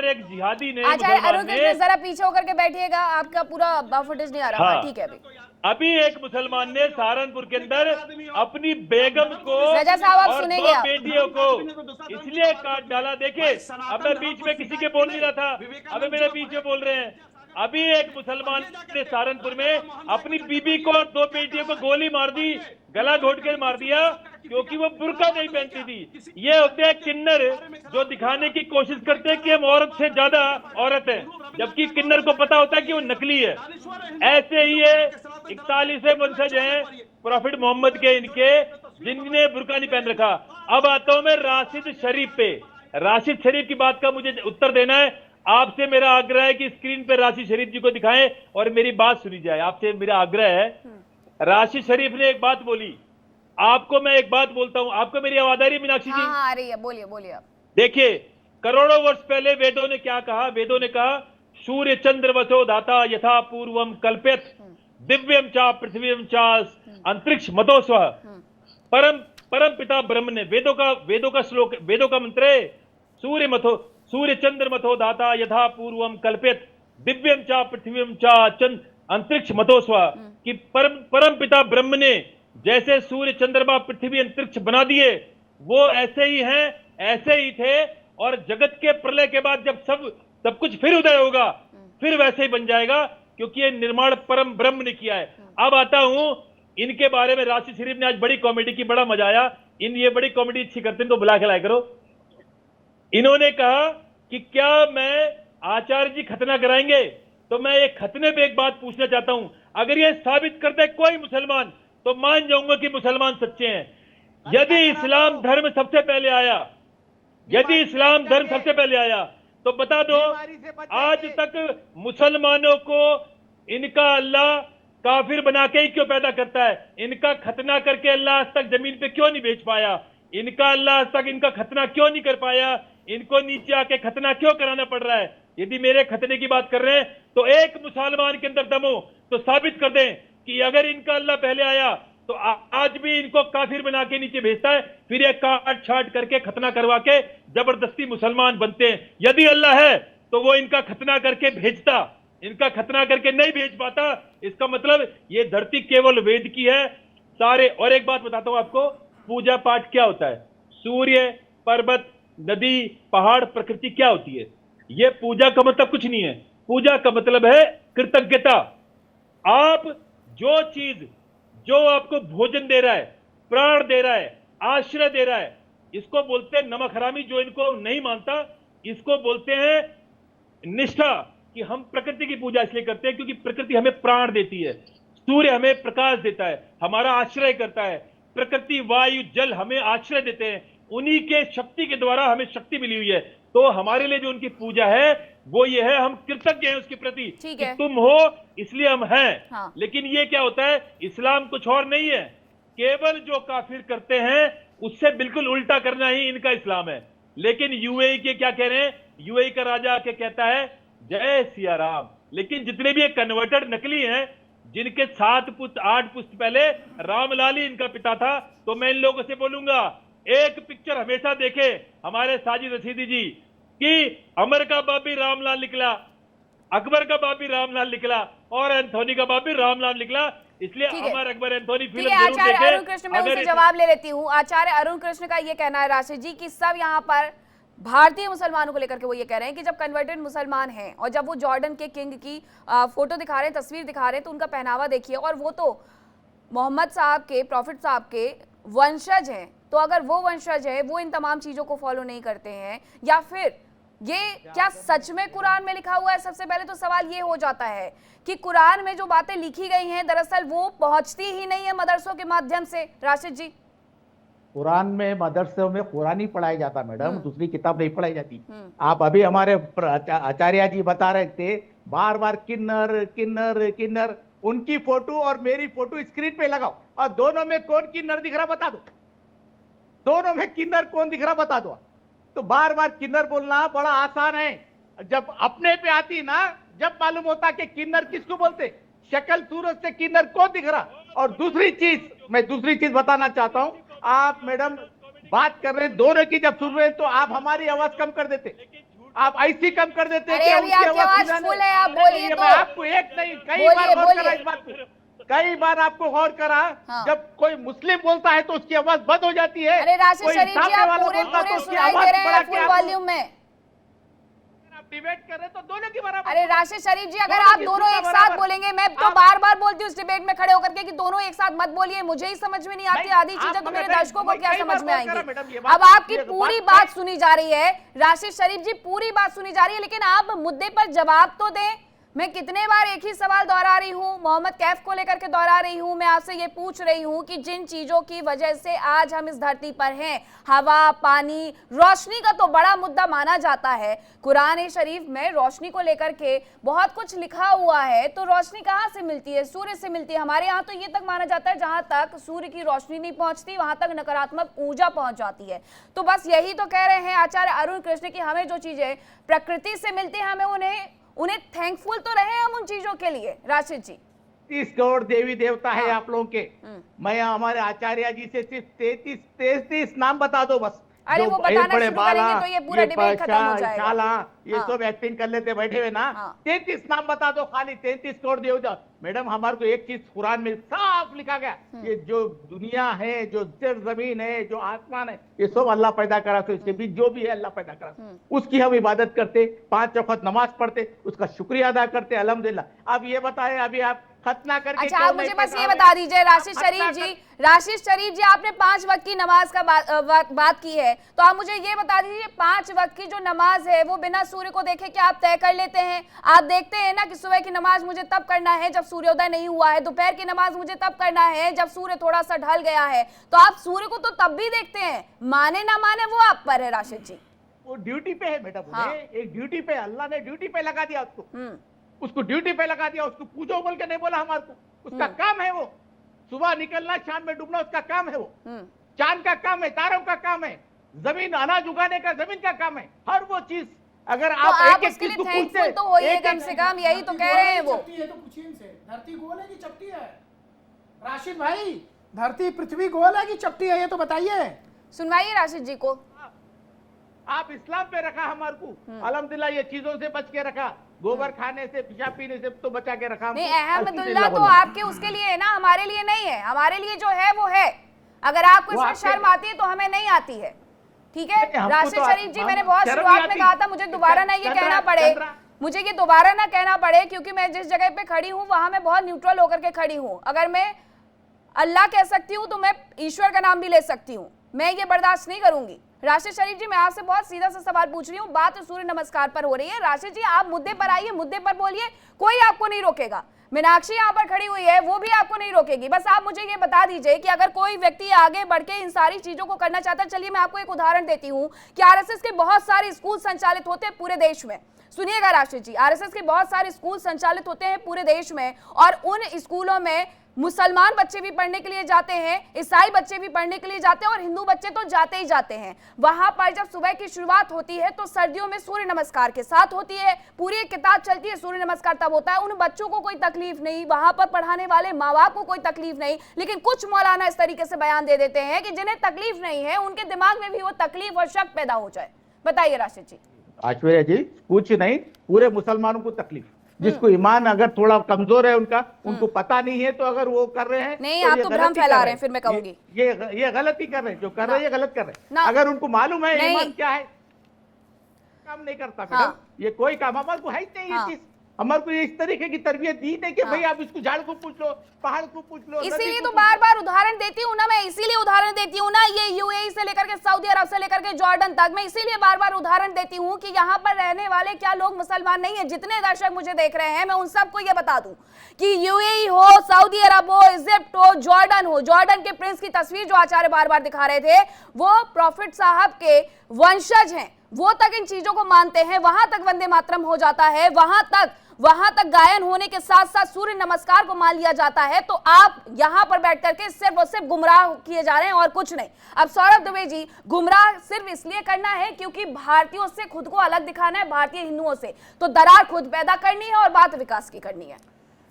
एक जिहादी ने, जरा पीछे होकर के बैठिएगा, आपका पूरा फुटेज नहीं आ रहा। ठीक है, अभी एक मुसलमान ने सहारनपुर के अंदर अपनी बेगम को और 2 बेटियों को इसलिए काट डाला। देखे, अब मैं बीच में किसी के बोल नहीं रहा था, अब मेरे बीच में बोल रहे हैं। अभी एक मुसलमान ने सहारनपुर में अपनी बीबी को और 2 बेटियों को गोली मार दी, गला घोट कर मार दिया, क्योंकि वो बुर्का नहीं पहनती थी। ये होते हैं किन्नर, जो दिखाने की कोशिश करते हैं कि हम औरत से ज्यादा औरत है, जबकि किन्नर को पता होता है कि वो नकली है। ऐसे ही ये 41वें वंशज हैं प्रॉफिट मोहम्मद के, इनके, जिन्होंने बुर्का नहीं पहन रखा। अब आता हूं मैं राशिद शरीफ पे। राशिद शरीफ की बात का मुझे उत्तर देना है। आपसे मेरा आग्रह है कि स्क्रीन पे राशिद शरीफ जी को दिखाएं और मेरी बात सुनी जाए। आपसे मेरा आग्रह है। राशिद शरीफ ने एक बात बोली, आपको मैं एक बात बोलता हूं, आपको मेरी आवाज आ रही है मीनाक्षी जी? हाँ, आ रही है, बोलिए बोलिए आप। देखिए, करोड़ों वर्ष पहले वेदों ने क्या कहा? वेदों ने कहा, सूर्य चंद्र वसो दाता यथा पूर्वम कल्पित, दिव्यम चा पृथ्वीम चा अंतरिक्ष मतो स्व। परम पिता ब्रह्म ने, वेदों का श्लोक, वेदों का मंत्र है, सूर्य चंद्र मथो दाता यथा पूर्वम कल्पित, दिव्यम चा पृथ्वीम चा अंतरिक्ष मतो स्व, कि परम पिता ब्रह्म ने जैसे सूर्य चंद्रमा पृथ्वी अंतरिक्ष बना दिए, वो ऐसे ही हैं, ऐसे ही थे, और जगत के प्रलय के बाद जब सब कुछ फिर उदय होगा, फिर वैसे ही बन जाएगा, क्योंकि ये निर्माण परम ब्रह्म ने किया है। अब आता हूं इनके बारे में। राशिद शरीफ ने आज बड़ी कॉमेडी की, बड़ा मजा आया। ये बड़ी कॉमेडी अच्छी करते हैं तो बुला के लाया करो। इन्होंने कहा कि क्या मैं आचार्य जी खतना कराएंगे? तो मैं एक खतने पे एक बात पूछना चाहता हूं। अगर ये साबित करता है कोई मुसलमान, तो मान जाऊंगा कि मुसलमान सच्चे हैं। यदि इस्लाम धर्म सबसे पहले आया, यदि इस्लाम धर्म सबसे पहले आया, तो बता दो आज तक मुसलमानों को इनका अल्लाह काफिर बना के ही क्यों पैदा करता है? इनका खतना करके अल्लाह आज तक जमीन पे क्यों नहीं भेज पाया? इनका अल्लाह आज तक इनका खतना क्यों नहीं कर पाया? इनको नीचे आके खतना क्यों कराना पड़ रहा है? यदि मेरे खतने की बात कर रहे हैं, तो एक मुसलमान के अंदर दम हो तो साबित कर दें कि अगर इनका अल्लाह पहले आया तो आज भी इनको काफिर बना के नीचे भेजता है, फिर ये काट छाट करके खतना करवा के जबरदस्ती मुसलमान बनते हैं। यदि अल्लाह है तो वो इनका खतना करके भेजता, इनका खतना करके नहीं भेज पाता। इसका मतलब ये धरती केवल वेद की है सारे। और एक बात बताता हूं आपको, पूजा पाठ क्या होता है? सूर्य, पर्वत, नदी, पहाड़, प्रकृति क्या होती है? ये पूजा का मतलब कुछ नहीं है। पूजा का मतलब है कृतज्ञता। आप जो चीज, जो आपको भोजन दे रहा है, प्राण दे रहा है, आश्रय दे रहा है, इसको बोलते हैं नमक हरामी। जो इनको नहीं मानता, इसको बोलते हैं निष्ठा, कि हम प्रकृति की पूजा इसलिए करते हैं क्योंकि प्रकृति हमें प्राण देती है, सूर्य हमें प्रकाश देता है, हमारा आश्रय करता है, प्रकृति वायु जल हमें आश्रय देते हैं, उन्हीं के शक्ति के द्वारा हमें शक्ति मिली हुई है। तो हमारे लिए जो उनकी पूजा है वो ये है, हम कृतज्ञ हैं उसके प्रति कि तुम हो इसलिए हम हैं। हाँ। लेकिन ये क्या होता है, इस्लाम कुछ और नहीं है, केवल जो काफिर करते हैं उससे बिल्कुल उल्टा करना ही इनका इस्लाम है। लेकिन यूएई के क्या कह रहे हैं? यूएई का राजा आके कहता है जय सिया राम। लेकिन जितने भी कन्वर्टेड नकली हैं, जिनके 7 पुस्त 8 पुस्त पहले रामलाल ही इनका पिता था। तो मैं इन लोगों से बोलूंगा, एक पिक्चर हमेशा देखे हमारे साजिद रशीदी जी कि अमर का बाप भी रामलाल निकला, अकबर का बाप भी रामलाल निकला और एंथोनी का बाप भी रामलाल निकला। इसलिए अमर अकबर एंथोनी फिल्म जरूर देखें। आचार्य अरुण कृष्ण, मैं उनसे जवाब ले लेती हूँ। आचार्य अरुण कृष्ण का ये कहना है राशिद जी कि सब यहाँ पर भारतीय मुसलमानों को लेकर के वो ये कह रहे हैं कि जब कन्वर्टेड मुसलमान हैं और जब वो जॉर्डन के किंग की फोटो दिखा रहे हैं, तस्वीर दिखा रहे हैं, तो उनका पहनावा देखिए और वो तो मोहम्मद साहब के, प्रॉफिट साहब के वंशज हैं। तो अगर वो वंशज है, वो इन तमाम चीजों को फॉलो नहीं करते हैं, या फिर ये क्या सच में कुरान में लिखा हुआ है? सबसे पहले तो सवाल ये हो जाता है कि कुरान में जो बातें लिखी गई हैं दरअसल वो पहुंचती ही नहीं है मदरसों के माध्यम से। राशिद जी, कुरान में मदरसों में कुरान ही पढ़ाया जाता मैडम, दूसरी किताब नहीं पढ़ाई जाती। आप अभी हमारे आचार्य जी बता रहे थे बार बार किन्नर किन्नर किन्नर, उनकी फोटो और मेरी फोटो स्क्रीन पे लगाओ और दोनों में कौन किन्नर दिख रहा बता दो, दोनों में किन्नर कौन दिख रहा बता दो। तो बार बार किन्नर बोलना बड़ा आसान है, जब अपने पे आती ना जब मालूम होता कि किन्नर किसको बोलते, शक्ल सूरत से किन्नर कौन दिख रहा। और दूसरी चीज, मैं दूसरी चीज बताना चाहता हूं, आप मैडम बात कर रहे हैं दोनों की, जब सुन रहे हैं तो आप हमारी आवाज कम कर देते, आप ऐसी कम कर देते कि उनकी आवाज फुल है, आप बोलिए तो। आपको एक नहीं कई बार गौर करा इस बात पे, कई बार आपको गौर करा। हाँ। जब कोई मुस्लिम बोलता है तो उसकी आवाज बंद हो जाती है। अरे राशिद शरीफ जी, आप पूरे सुनाई दे रहे हैं फुल वॉल्यूम में। आप डिबेट कर रहे तो दोनों की बराबर। अरे राशिद शरीफ जी, अगर आप दोनों एक साथ बोलेंगे, मैं तो बार बार बोलती हूँ इस डिबेट में खड़े होकर के कि दोनों एक साथ मत बोलिए, मुझे ही समझ में नहीं आती आधी चीजें, तो मेरे दर्शकों को क्या समझ में आएंगी। अब आपकी पूरी बात सुनी जा रही है राशिद शरीफ जी, पूरी बात सुनी जा रही है, लेकिन आप मुद्दे पर जवाब तो दें। मैं कितने बार एक ही सवाल दोहरा रही हूँ, मोहम्मद कैफ को लेकर के दोहरा रही हूँ। मैं आपसे ये पूछ रही हूँ कि जिन चीजों की वजह से आज हम इस धरती पर हैं, हवा, पानी, रोशनी का तो बड़ा मुद्दा माना जाता है। कुरान शरीफ में रोशनी को लेकर के बहुत कुछ लिखा हुआ है, तो रोशनी कहाँ से मिलती है? सूर्य से मिलती है। हमारे यहाँ तो ये तक माना जाता है जहां तक सूर्य की रोशनी नहीं पहुंचती वहां तक नकारात्मक ऊर्जा पहुंच जाती है। तो बस यही तो कह रहे हैं आचार्य अरुण कृष्ण की हमें जो चीजें प्रकृति से मिलती है, हमें उन्हें थैंकफुल तो रहे हम उन चीजों के लिए। राशिद जी, 30 करोड़ देवी देवता है आप लोगों के, मैं हमारे आचार्य जी से सिर्फ 33 नाम बता दो बस। अरे वो बताना शुरू करेंगे तो ये पूरा डिबेट खत्म हो जाएगा। ये सब एक्टिंग कर लेते बैठे हुए ना। 33 नाम बता दो, खाली 33 करोड़ देवता। मैडम हमारे को एक चीज कुरान में साफ लिखा गया, ये जो दुनिया है, जो जमीन है, जो आसमान है, ये सब अल्लाह पैदा करा। तो इसके बीच जो भी है अल्लाह पैदा करा, उसकी हम इबादत करते, 5 वक्त नमाज पढ़ते, उसका शुक्रिया अदा करते, अल्हम्दुलिल्लाह। अब ये बताएं, अभी आप खतना करके, अच्छा आप मुझे बस ये बता दीजिए राशिद शरीफ जी, आपने 5 वक्त की नमाज का बात की है, तो आप मुझे ये बता दीजिए 5 वक्त की जो नमाज है वो बिना सूर्य को देखे क्या आप तय कर लेते हैं? आप देखते हैं ना कि सुबह की नमाज मुझे तब करना है जब सूर्योदय नहीं हुआ है, दोपहर की नमाज मुझे तब करना है जब सूर्य थोड़ा सा ढल गया है। तो आप सूर्य को तो तब भी देखते हैं, माने ना माने वो आप पर है। राशिद जी, वो ड्यूटी पे है मैडम, एक ड्यूटी पे, अल्लाह ने ड्यूटी पे लगा दिया उसको ड्यूटी पे लगा दिया। उसको पूजो बोल के नहीं बोला हमारे को, उसका काम है वो, सुबह निकलना शाम में डूबना उसका काम है वो, चांद का काम है, तारों का काम है, जमीन अनाज उगाने का जमीन का काम है, हर वो चीज। अगर तो आप एक चीज को पूछते तो होइए कम से कम, यही तो कह रहे हैं वो। धरती गोल है कि चपटी है? राशिद भाई, धरती पृथ्वी गोल है कि चपटी है, ये तो बताइए। सुनवाइए राशिद जी को। आप इस्लाम पे रखा हमारे को, अल्हम्दुलिल्लाह ये चीजों से बच के रखा, गोबर खाने से, पेशाब पीने से तो बचा के रखा। नहीं, अहमदुल्लाह तो आपके उसके लिए है ना, हमारे लिए नहीं है। हमारे लिए जो है वो है, अगर आपको इसमें शर्म आती है तो हमें नहीं आती है, ठीक है? राशिद शरीफ जी, मैंने बहुत शुरुआत में कहा था मुझे दोबारा ना ये कहना पड़े, मुझे ये दोबारा ना कहना पड़े, क्योंकि मैं जिस जगह पे खड़ी हूँ वहां मैं बहुत न्यूट्रल होकर के खड़ी हूँ। अगर मैं अल्लाह कह सकती हूँ तो मैं ईश्वर का नाम भी ले सकती हूँ, मैं ये बर्दाश्त नहीं करूंगी। राशिद शरीफ जी, मैं आपसे बहुत सीधा सा सवाल पूछ रही हूँ, बात सूर्य नमस्कार पर हो रही है। राशिद जी, आप मुद्दे पर आइए, मुद्दे पर बोलिए, कोई आपको नहीं रोकेगा। मीनाक्षी यहाँ पर खड़ी हुई है, वो भी आपको नहीं रोकेगी। बस आप मुझे ये बता दीजिए कि अगर कोई व्यक्ति आगे बढ़ के इन सारी चीजों को करना चाहता है, चलिए मैं आपको एक उदाहरण देती हूँ कि आरएसएस के बहुत सारे स्कूल संचालित होते हैं पूरे देश में। सुनिएगा राशिद जी, आरएसएस के बहुत सारे स्कूल संचालित होते हैं पूरे देश में, और उन स्कूलों में मुसलमान बच्चे भी पढ़ने के लिए जाते हैं, ईसाई बच्चे भी पढ़ने के लिए जाते हैं और हिंदू बच्चे तो जाते ही जाते हैं। वहां पर जब सुबह की शुरुआत होती है तो सर्दियों में सूर्य नमस्कार के साथ होती है, पूरी एक किताब चलती है, सूर्य नमस्कार तब होता है। उन बच्चों को कोई तकलीफ नहीं, वहां पर पढ़ाने वाले माँ बाप को कोई तकलीफ नहीं, लेकिन कुछ मौलाना इस तरीके से बयान दे देते हैं कि जिन्हें तकलीफ नहीं है उनके दिमाग में भी वो तकलीफ और शक पैदा हो जाए। बताइए राशिद जी। ऐश्वर्या जी, कुछ नहीं, पूरे मुसलमानों को तकलीफ, जिसको ईमान अगर थोड़ा कमजोर है उनको पता नहीं है, तो अगर वो कर रहे हैं नहीं, तो आप तो भ्रम फैला रहे हैं, फिर मैं कहूंगी ये गलती कर रहे हैं, जो कर रहे हैं ये गलत कर रहे हैं। अगर उनको मालूम है ईमान क्या है, काम नहीं करता मैडम, ये कोई काम हमारे को है ही नहीं। ये चीज हमारे को इस तरीके की तरबियत दी नहीं कि भाई आप इसको झाड़ को पूछ लो, पहाड़ को पूछ लो। इसीलिए तो बार बार उदाहरण देती हूँ ना, मैं इसीलिए उदाहरण देती हूँ ना, ये यूएई से लेकर के सऊदी अरब से लेकर के जॉर्डन तक, मैं इसीलिए बार बार उदाहरण देती हूँ कि यहाँ पर रहने वाले क्या लोग मुसलमान नहीं है। जितने दर्शक मुझे देख रहे हैं, मैं उन सबको ये बता दूं कि यूएई हो, सऊदी अरब हो, इजिप्ट हो, जॉर्डन हो, जॉर्डन के प्रिंस की तस्वीर जो आचार्य बार बार दिखा रहे थे, वो प्रॉफिट साहब के वंशज हैं, वो तक इन चीजों को मानते हैं। वहां तक वंदे मातरम हो जाता है, वहां तक गायन होने के साथ साथ सूर्य नमस्कार को मान लिया जाता है। तो आप यहां पर बैठ करके सिर्फ और सिर्फ गुमराह किए जा रहे हैं और कुछ नहीं। अब सौरभ दुबे जी, गुमराह सिर्फ इसलिए करना है क्योंकि भारतीयों से खुद को अलग दिखाना है, भारतीय हिंदुओं से, तो दरार खुद पैदा करनी है और बात विकास की करनी है।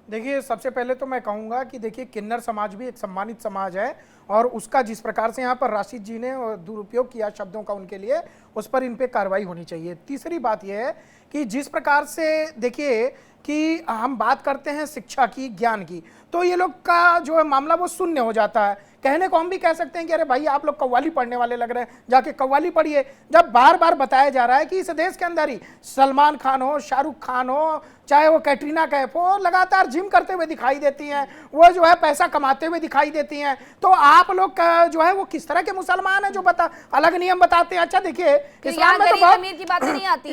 देखिए, सबसे पहले तो मैं कहूँगा कि देखिए, किन्नर समाज भी एक सम्मानित समाज है और उसका जिस प्रकार से यहाँ पर राशिद जी ने दुरुपयोग किया शब्दों का उनके लिए, उस पर इन पे कार्रवाई होनी चाहिए। तीसरी बात यह है कि जिस प्रकार से देखिए कि हम बात करते हैं शिक्षा की, ज्ञान की, तो ये लोग का जो है मामला वो शून्य हो जाता है। कहने को हम भी कह सकते हैं कि अरे भाई आप लोग कव्वाली पढ़ने वाले लग रहे हैं, जाके कव्वाली पढ़िए। जब बार बार बताया जा रहा है कि इस देश के अंदर ही सलमान खान हो, शाहरुख खान हो, चाहे वो कैटरीना कैफ हो, लगातार जिम करते हुए दिखाई देती हैं, वो जो है पैसा कमाते हुए दिखाई देती हैं, तो आप लोग जो है वो किस तरह के मुसलमान हैं जो अलग नियम बताते हैं। अच्छा देखिए, इस्लाम में तो बहुत अमीर की बातें नहीं आती,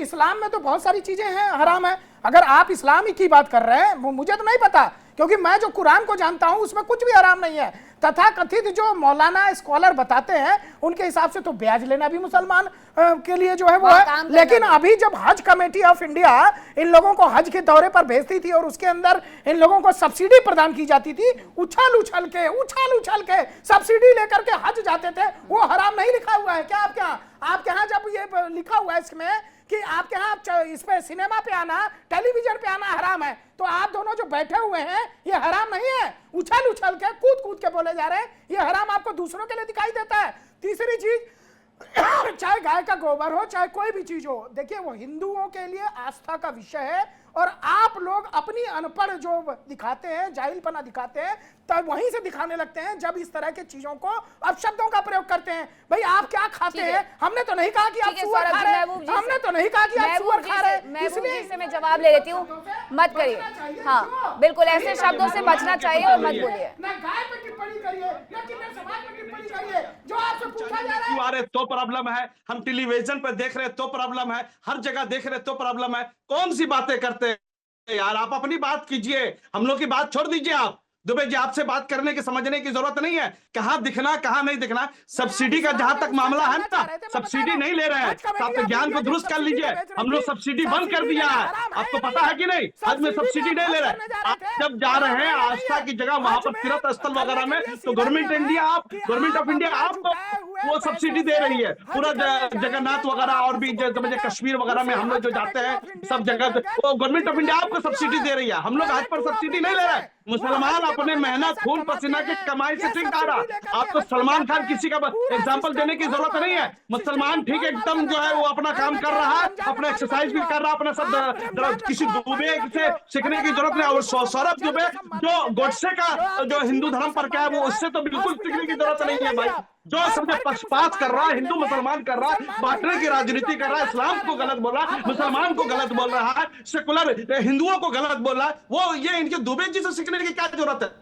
इस्लाम में तो बहुत सारी चीजें हैं हराम है। अगर आप इस्लाम की बात कर रहे हैं, वो मुझे तो नहीं पता, क्योंकि मैं जो कुरान को जानता हूं उसमें कुछ भी हराम नहीं है। तथा कथित जो मौलाना स्कॉलर बताते हैं उनके हिसाब से तो ब्याज लेना भी मुसलमान के लिए जो है वो है। लेकिन अभी जब हज कमेटी ऑफ इंडिया इन लोगों को हज के दौरे पर भेजती थी और उसके अंदर इन लोगों को सब्सिडी प्रदान की जाती थी, उछल उछल के सब्सिडी लेकर के हज जाते थे, वो हराम नहीं लिखा हुआ है क्या आपके यहाँ जब ये लिखा हुआ है इसमें कि आपके यहाँ इस पे सिनेमा पे आना, टेलीविजन पे आना हराम है, तो आप दोनों जो बैठे हुए हैं ये हराम नहीं है। उछल के कूद के बोले जा रहे हैं, ये हराम आपको दूसरों के लिए दिखाई देता है। तीसरी चीज, चाहे गाय का गोबर हो, चाहे कोई भी चीज हो, देखिए वो हिंदुओं के लिए आस्था का विषय है और आप लोग अपनी अनपढ़ जो दिखाते हैं, जाहिलपना दिखाते हैं, तब वहीं से दिखाने लगते हैं जब इस तरह के चीजों को अपशब्दों का प्रयोग करते हैं। भाई आप क्या खाते हैं? हमने तो नहीं कहा कि आप सुअर खा रहे हैं, हमने तो नहीं कहा कि आप सुअर खा रहे हैं। इसलिए से मैं जवाब ले लेती हूँ, मत करिए। हाँ बिल्कुल, ऐसे शब्दों से बचना चाहिए और मत बोलिए। ना गाय पे टिप्पणी करिए, ना किन्नर समाज पे टिप्पणी करिए। जो आपसे पूछा जा रहा है तो प्रॉब्लम है, हम टेलीविजन पर देख रहे तो प्रॉब्लम है, हर जगह देख रहे तो प्रॉब्लम है। कौन सी बातें करते हैं यार, आप अपनी बात कीजिए, हम लोग की बात छोड़ दीजिए। आप दुबे जी, आपसे बात करने की समझने की जरूरत नहीं है, कहां दिखना कहां नहीं दिखना। सब्सिडी का जहां तक मामला है ना, सब्सिडी नहीं ले रहे हैं, तो आप ज्ञान को दुरुस्त कर लीजिए। हम लोग सब्सिडी बंद कर दिया है, आपको पता है कि नहीं? आज में सब्सिडी नहीं ले रहे। आप जब जा रहे हैं आस्था की जगह वहां पर तीर्थ स्थल वगैरह में, तो गवर्नमेंट ऑफ इंडिया आपको वो सब्सिडी दे रही है। पूरा जगन्नाथ वगैरह और भी जैसे कश्मीर वगैरह में हम लोग जो जाते हैं, सब जगह वो गवर्नमेंट ऑफ इंडिया आपको सब्सिडी दे रही है। हम लोग आज पर सब्सिडी नहीं ले रहे हैं। मुसलमान अपने मेहनत खून पसीना की कमाई से ठीक आ रहा। आपको सलमान खान किसी का एग्जाम्पल देने की जरूरत नहीं है। मुसलमान ठीक एकदम जो है वो अपना काम कर रहा है, अपना एक्सरसाइज भी कर रहा है, अपना सब किसी दुबे से सीखने की जरूरत नहीं। और सौरभ दुबे जो गोडसे का जो हिंदू धर्म पर क्या है, वो उससे तो बिल्कुल सीखने की जरूरत नहीं है भाई। जो समझे पक्षपात कर रहा है, हिंदू मुसलमान कर रहा है, बांटने की राजनीति कर रहा है, इस्लाम को गलत बोल रहा है, मुसलमान को गलत बोल रहा है, सेकुलर हिंदुओं को गलत बोल रहा है, वो ये इनके दुबे जी से सीखने की क्या जरूरत है?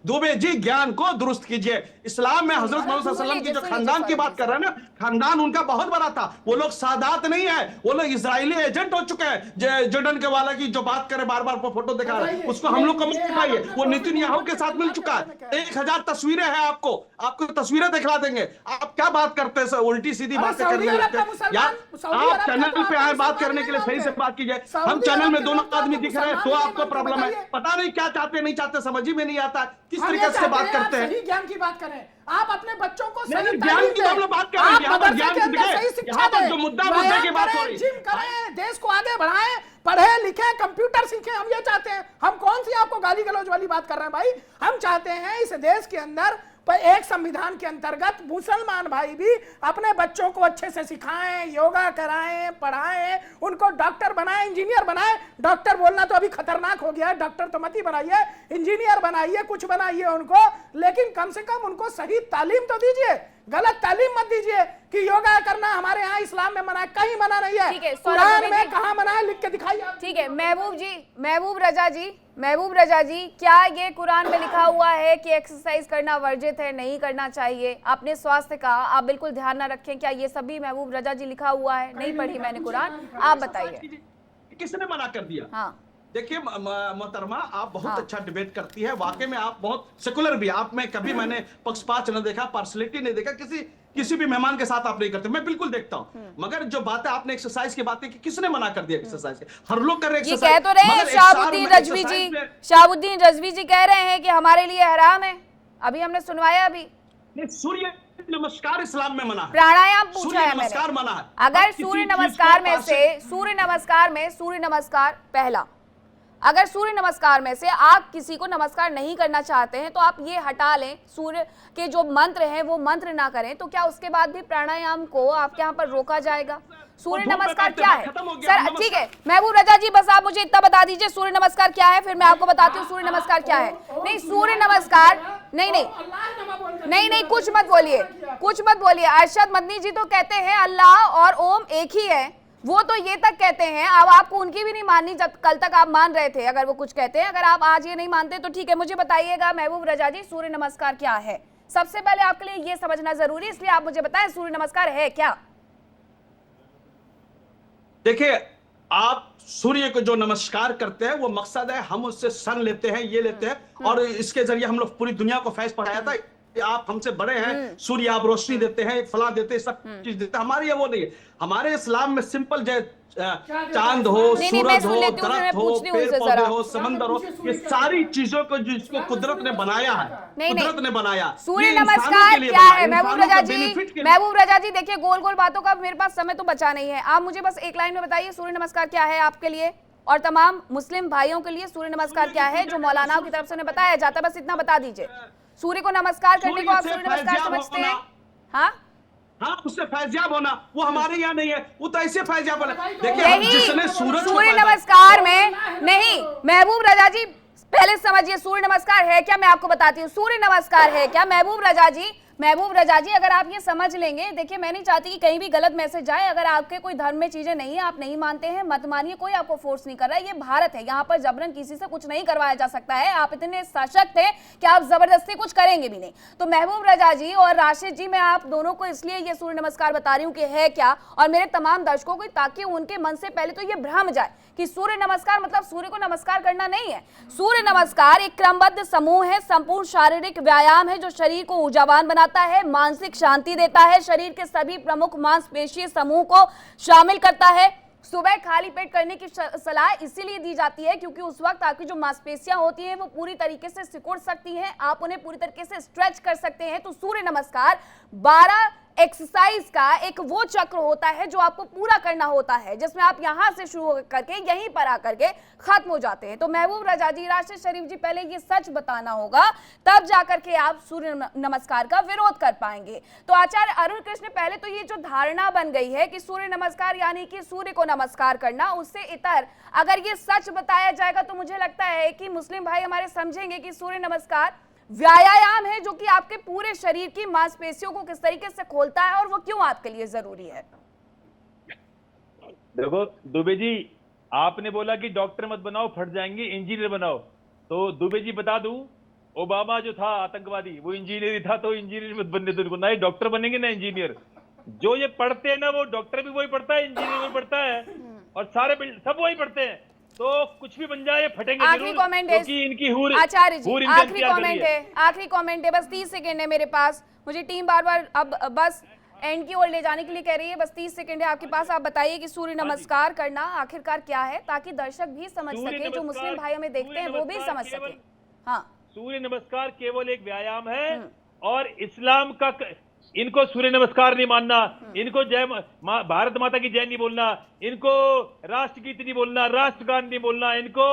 दुबे जी ज्ञान को दुरुस्त कीजिए। इस्लाम में हजरत मोहम्मद सल्लल्लाहु अलैहि वसल्लम की जो खानदान की बात कर रहे हैं ना, खानदान उनका बहुत बड़ा था। वो लोग सादात नहीं है, वो लोग इजरायली एजेंट हो चुके हैं। जॉर्डन के वाला की जो बात करे बार बार फोटो दिखा रहे हैं, उसको हम लोग को मत दिखाइए। वो नेतन्याहू के साथ मिल चुका है। 1000 तस्वीरें हैं, आपको तस्वीरें दिखला देंगे। देंगे। आप क्या बात करते हैं सर, उल्टी सीधी बातें सऊदी करने अरब लगते का हैं मुसलमान- यार। सऊदी आप अरब का चैनल तो पे आप आए बात मुसलमान करने के लिए नहीं सही से मानते। बात कीजिए। सऊदी हम चैनल अरब में के दोनों लोग तो आदमी आपको दिख रहे हैं, तो मुसलमान आपको नहीं प्रॉब्लम मानते, है। पता नहीं क्या चाहते नहीं चाहते, समझ ही में नहीं आता किस हम ये तरीके से चाहते बात हैं करते आप हैं। सही ज्ञान की बात करें, आप अपने बच्चों को नहीं, सही ज्ञान तालीम की दें, हम लोग बात कर रहे हैं, आप यहाँ पर मदरसे ज्ञान के की अंदर जगह, सही शिक्षा यहाँ पर दें, जो मुद्दा मुद्दे व्यायाम की बात हो करें, रही जिम करें, देश को आगे बढ़ाएं, पढ़े लिखे, कंप्यूटर सीखें। हम ये चाहते हैं। हम कौन सी आपको गाली गलौज वाली बात कर रहे हैं भाई? हम चाहते हैं इस देश के अंदर पर एक संविधान के अंतर्गत मुसलमान भाई भी अपने बच्चों को अच्छे से सिखाएं, योगा कराएं, पढ़ाएं, उनको डॉक्टर बनाएं, इंजीनियर बनाएं। डॉक्टर बोलना तो अभी खतरनाक हो गया है, डॉक्टर तो मत ही बनाइए, इंजीनियर बनाइए, कुछ बनाइए उनको, लेकिन कम से कम उनको सही तालीम तो दीजिए। गलत तालीम मत दीजिए कि योगा करना हमारे यहाँ इस्लाम में मना है, कहीं मना नहीं है। ठीक है, कुरान में कहाँ मना है, लिख के दिखाइए आप। ठीक है, महबूब रजा जी, क्या ये कुरान में लिखा हुआ है कि एक्सरसाइज करना वर्जित है, नहीं करना चाहिए? आपने स्वास्थ्य का आप बिल्कुल ध्यान न रखें, क्या ये सभी महबूब रजा जी लिखा हुआ है? नहीं पढ़ी मैंने कुरान, आप बताइए। किसने मना कर दिया? हाँ, देखिए मोहतरमा, आप बहुत हाँ। अच्छा डिबेट करती है, वाकई में आप बहुत सेकुलर भी। आप में कभी मैंने पक्षपात न देखा, पार्शलिटी नहीं देखा, किसी भी मेहमान के साथ आप नहीं करते, मैं बिल्कुल देखता हूं। मगर जो बातें आपने एक्सरसाइज की बातें की, किसने मना कर दिया एक्सरसाइज के? हर लोग कर रहे हैं ये एक्सरसाइज। कह तो रहे हैं मगर एक शहाबुद्दीन साल में रजवी जी, एक्सरसाइज में- शहाबुद्दीन रजवी जी कह रहे हैं कि हमारे लिए हराम है। अभी हमने सुनवाया, अभी नहीं, सूर्य नमस्कार इस्लाम में मना है, प्राणायाम पूछा सूर्य है नमस्कार मैंने। मना है। अगर आप किसी सूर्य चीज नमस्कार को में पास से सूर्य नमस्कार पहला, अगर सूर्य नमस्कार में से आप किसी को नमस्कार नहीं करना चाहते हैं तो आप ये हटा लें, सूर्य के जो मंत्र हैं वो मंत्र ना करें, तो क्या उसके बाद भी प्राणायाम को आपके यहाँ पर रोका जाएगा? सूर्य नमस्कार क्या है सर? ठीक है महबूब रजा जी, बस आप मुझे इतना बता दीजिए सूर्य नमस्कार क्या है, फिर मैं आपको बताती हूँ सूर्य नमस्कार क्या है। नहीं, सूर्य नमस्कार नहीं, कुछ मत बोलिए। अरशद मदनी जी तो कहते हैं अल्लाह और ओम एक ही है, वो तो ये तक कहते हैं। अब आपको उनकी भी नहीं माननी, जब कल तक आप मान रहे थे। अगर वो कुछ कहते हैं, अगर आप आज ये नहीं मानते तो ठीक है। मुझे बताइएगा महबूब रजा जी, सूर्य नमस्कार क्या है? सबसे पहले आपके लिए ये समझना जरूरी है, इसलिए आप मुझे बताएं सूर्य नमस्कार है क्या? देखिए, आप सूर्य को जो नमस्कार करते हैं वो मकसद है, हम उससे सन लेते हैं, ये लेते हैं, और इसके जरिए हम लोग पूरी दुनिया को फैज पढ़ाया था कि आप हमसे बड़े हैं, सूर्य आप रोशनी देते हैं, फला देते हैं, सब चीज देते हैं। हमारे ये वो नहीं है। हमारे इस्लाम में सिंपल चांद हो, सूरज हो, दरख्त हो, पेड़ पौधे हो, समंदर हो, ये सारी चीजों को जिसको कुदरत ने बनाया है, कुदरत ने बनाया। सूर्य ये इंसानों नमस्कार के लिए क्या बना, है महबूब इंसानों रजा के जी? benefit के लिए। महबूब रजा जी देखिए, गोल गोल बातों का मेरे पास समय तो बचा नहीं है। आप मुझे बस एक लाइन में बताइए सूर्य नमस्कार क्या है आपके लिए और तमाम मुस्लिम भाइयों के लिए सूर्य नमस्कार क्या है, जो मौलाना की तरफ से उन्हें बताया जाता है। बस इतना बता दीजिए। सूर्य को नमस्कार करने को आप सूर्य नमस्कार समझते हैं? हाँ, उससे फैज़याब होना वो हमारे यहाँ नहीं है, वो तो ऐसे फैज़याब होना। देखिए, जिसने सूर्य नमस्कार में नहीं, महबूब रजा जी पहले समझिए सूर्य नमस्कार है क्या, मैं आपको बताती हूँ सूर्य नमस्कार है क्या। महबूब रजा जी अगर आप ये समझ लेंगे, देखिए मैं नहीं चाहती कि कहीं भी गलत मैसेज जाए। अगर आपके कोई धर्म में चीजें नहीं है, आप नहीं मानते हैं, मत मानिए, कोई आपको फोर्स नहीं कर रहा है। ये भारत है, यहाँ पर जबरन किसी से कुछ नहीं करवाया जा सकता है। आप इतने सशक्त हैं कि आप जबरदस्ती कुछ करेंगे भी नहीं। तो महबूब रजा जी और राशिद जी, मैं आप दोनों को इसलिए ये सूर्य नमस्कार बता रही हूँ कि है क्या, और मेरे तमाम दर्शकों को, ताकि उनके मन से पहले तो ये भ्रम जाए कि सूर्य नमस्कार मतलब सूर्य को नमस्कार करना नहीं है। सूर्य नमस्कार एक क्रमबद्ध समूह है, संपूर्ण शारीरिक व्यायाम है जो शरीर को ऊर्जावान बनाता है, मानसिक शांति देता है, शरीर के सभी प्रमुख मांसपेशीय समूह को शामिल करता है। सुबह खाली पेट करने की सलाह इसीलिए दी जाती है क्योंकि उस वक्त आपकी जो मांसपेशियां होती हैं वो पूरी तरीके से सिकुड़ सकती हैं, आप उन्हें पूरी तरीके से स्ट्रेच कर सकते हैं। तो सूर्य नमस्कार 12 एक्सरसाइज का एक वो चक्र होता है जो आपको पूरा करना होता है, जिसमें आप यहां से शुरू करके यहीं पर आकर के खत्म हो जाते हैं। तो महबूब रजा जी, राशिद शरीफ जी, पहले ये सच बताना होगा, तब जाकर के आप सूर्य नमस्कार का विरोध कर पाएंगे। तो आचार्य अरुण कृष्ण, पहले तो ये जो धारणा बन गई है कि सूर्य नमस्कार यानी कि सूर्य को नमस्कार करना, उससे इतर अगर ये सच बताया जाएगा तो मुझे लगता है कि मुस्लिम भाई हमारे समझेंगे कि सूर्य नमस्कार व्यायाम है जो कि आपके पूरे शरीर की मांसपेशियों को किस तरीके से खोलता है और वो क्यों आपके लिए जरूरी है। देखो दुबे जी, आपने बोला कि डॉक्टर मत बनाओ, फट जाएंगे, इंजीनियर बनाओ। तो दुबे जी बता दूं, ओबामा जो था आतंकवादी, वो इंजीनियर ही था, तो इंजीनियर मत बनने दो, ना ही डॉक्टर बनेंगे ना इंजीनियर। जो ये पढ़ते हैं ना, वो डॉक्टर भी वही पढ़ता है, इंजीनियर वही पढ़ता है, और सारे सब वही पढ़ते हैं। तो कुछ भी बन जाए फटेंगे आखिरी जरूर, कमेंट है क्योंकि इनकी हूर आचार्य जी, हूर आखिरी इंटेंस कमेंट तैयार है, आखिरी कमेंट है, बस 30 सेकंड है मेरे पास, मुझे टीम बार बार अब बस एंड की ओर ले जाने के लिए कह रही है, बस 30 सेकंड है आपके पास। आप बताइए कि सूर्य नमस्कार करना आखिरकार क्या है, ताकि दर्शक भी समझ सके, जो मुस्लिम भाई हमें देखते हैं वो भी समझ सके। हाँ, सूर्य नमस्कार केवल एक व्यायाम है और इस्लाम का इनको सूर्य नमस्कार नहीं मानना, इनको जय भारत माता की जय नहीं बोलना, इनको राष्ट्रगीत नहीं बोलना, राष्ट्रगान नहीं बोलना, इनको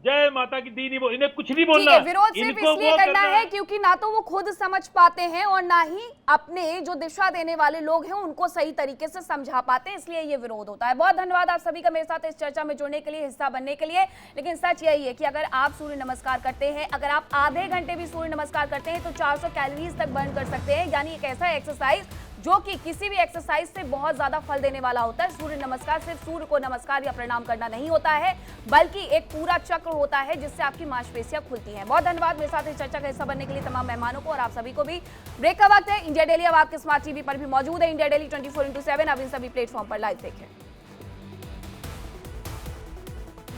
जय माता की दी नहीं बोलना, इन्हें कुछ नहीं बोलना। विरोध सिर्फ इसलिए करना है क्योंकि ना तो वो खुद समझ पाते हैं और ना ही अपने जो दिशा देने वाले लोग हैं उनको सही तरीके से समझा पाते हैं, इसलिए ये विरोध होता है। बहुत धन्यवाद आप सभी का मेरे साथ इस चर्चा में जुड़ने के लिए, हिस्सा बनने के लिए। लेकिन सच यही है कि अगर आप सूर्य नमस्कार करते हैं, अगर आप आधे घंटे भी सूर्य नमस्कार करते हैं तो 400 कैलोरीज तक बर्न कर सकते हैं, यानी एक ऐसा एक्सरसाइज जो कि किसी भी एक्सरसाइज से बहुत ज्यादा फल देने वाला होता है। सूर्य नमस्कार सिर्फ सूर्य को नमस्कार या प्रणाम करना नहीं होता है, बल्कि एक पूरा चक्र होता है जिससे आपकी मांसपेशियां खुलती हैं। बहुत धन्यवाद मेरे साथ इस चर्चा का हिस्सा बनने के लिए तमाम मेहमानों को और आप सभी को भी। ब्रेक का वक्त है। इंडिया डेली अब आपके स्मार्ट टीवी पर भी मौजूद है। इंडिया डेली 24x7 अब इन सभी प्लेटफॉर्म पर लाइव देखें।